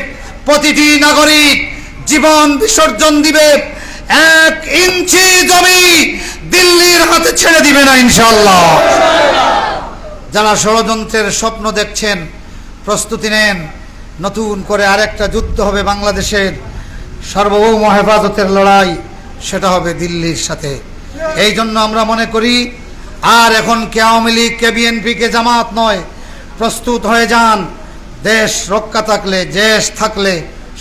প্রতিটি নাগরিক জীবন বিসর্জন দিবে, 1 ইঞ্চি জমি দিল্লির হাতে ছেড়ে দিবে না ইনশাআল্লাহ। যারা ষড়যন্ত্রের স্বপ্ন দেখছেন, প্রস্তুতি নেন, নতুন করে আরেকটা যুদ্ধ হবে বাংলাদেশের সার্বভৌম হেফাজতের লড়াই, সেটা হবে দিল্লির সাথে। এই জন্য আমরা মনে করি আর এখন কে আওয়ামী লীগ, কে বিএনপি, কে জামাত নয়, প্রস্তুত হয়ে যান। দেশ রক্ষা থাকলে, দেশ থাকলে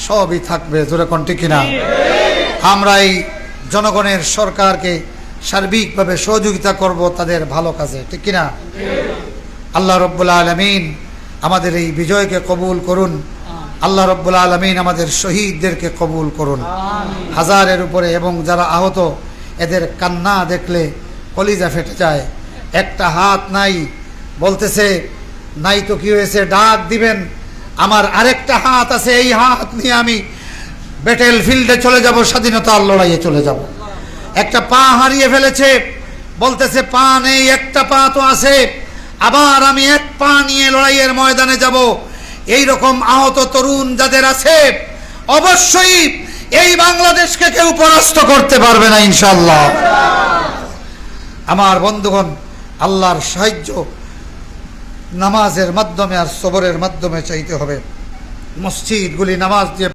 সবই থাকবে। জোরে কোন ঠিক কিনা? আমরা এই জনগণের সরকারকে সার্বিকভাবে সহযোগিতা করব তাদের ভালো কাজে, ঠিক কিনা? আল্লাহ রব্বুল আলামিন আমাদের এই বিজয়কে কবুল করুন। আল্লাহ রব্বুল আলামিন আমাদের শহীদদেরকে কবুল করুন, হাজারের উপরে। এবং যারা আহত, এদের কান্না দেখলে কলিজা ফেটে যায়। একটা হাত নাই, বলতেছে নাই তো কি হয়েছে, ডাক দিবেন, আমার আরেকটা হাত আছে, এই হাত নিয়ে আমি ব্যাটেল ফিল্ডে চলে যাব, স্বাধীনতার লড়াইয়ে চলে যাব। একটা পা হারিয়ে ফেলেছে, বলতেছে পা নেই, একটা পা তো আছে, আবার আমি এক পা নিয়ে লড়াইয়ের ময়দানে যাব। এই রকম আহত তরুণ যাদের আছে, অবশ্যই এই বাংলাদেশকে কেউ পরাস্ত করতে পারবে না ইনশাআল্লাহ। আমার বন্ধুগণ, আল্লাহর সাহায্য নামাজের মাধ্যমে আর সবরের মাধ্যমে চাইতে হবে। মসজিদগুলি নামাজ দিয়ে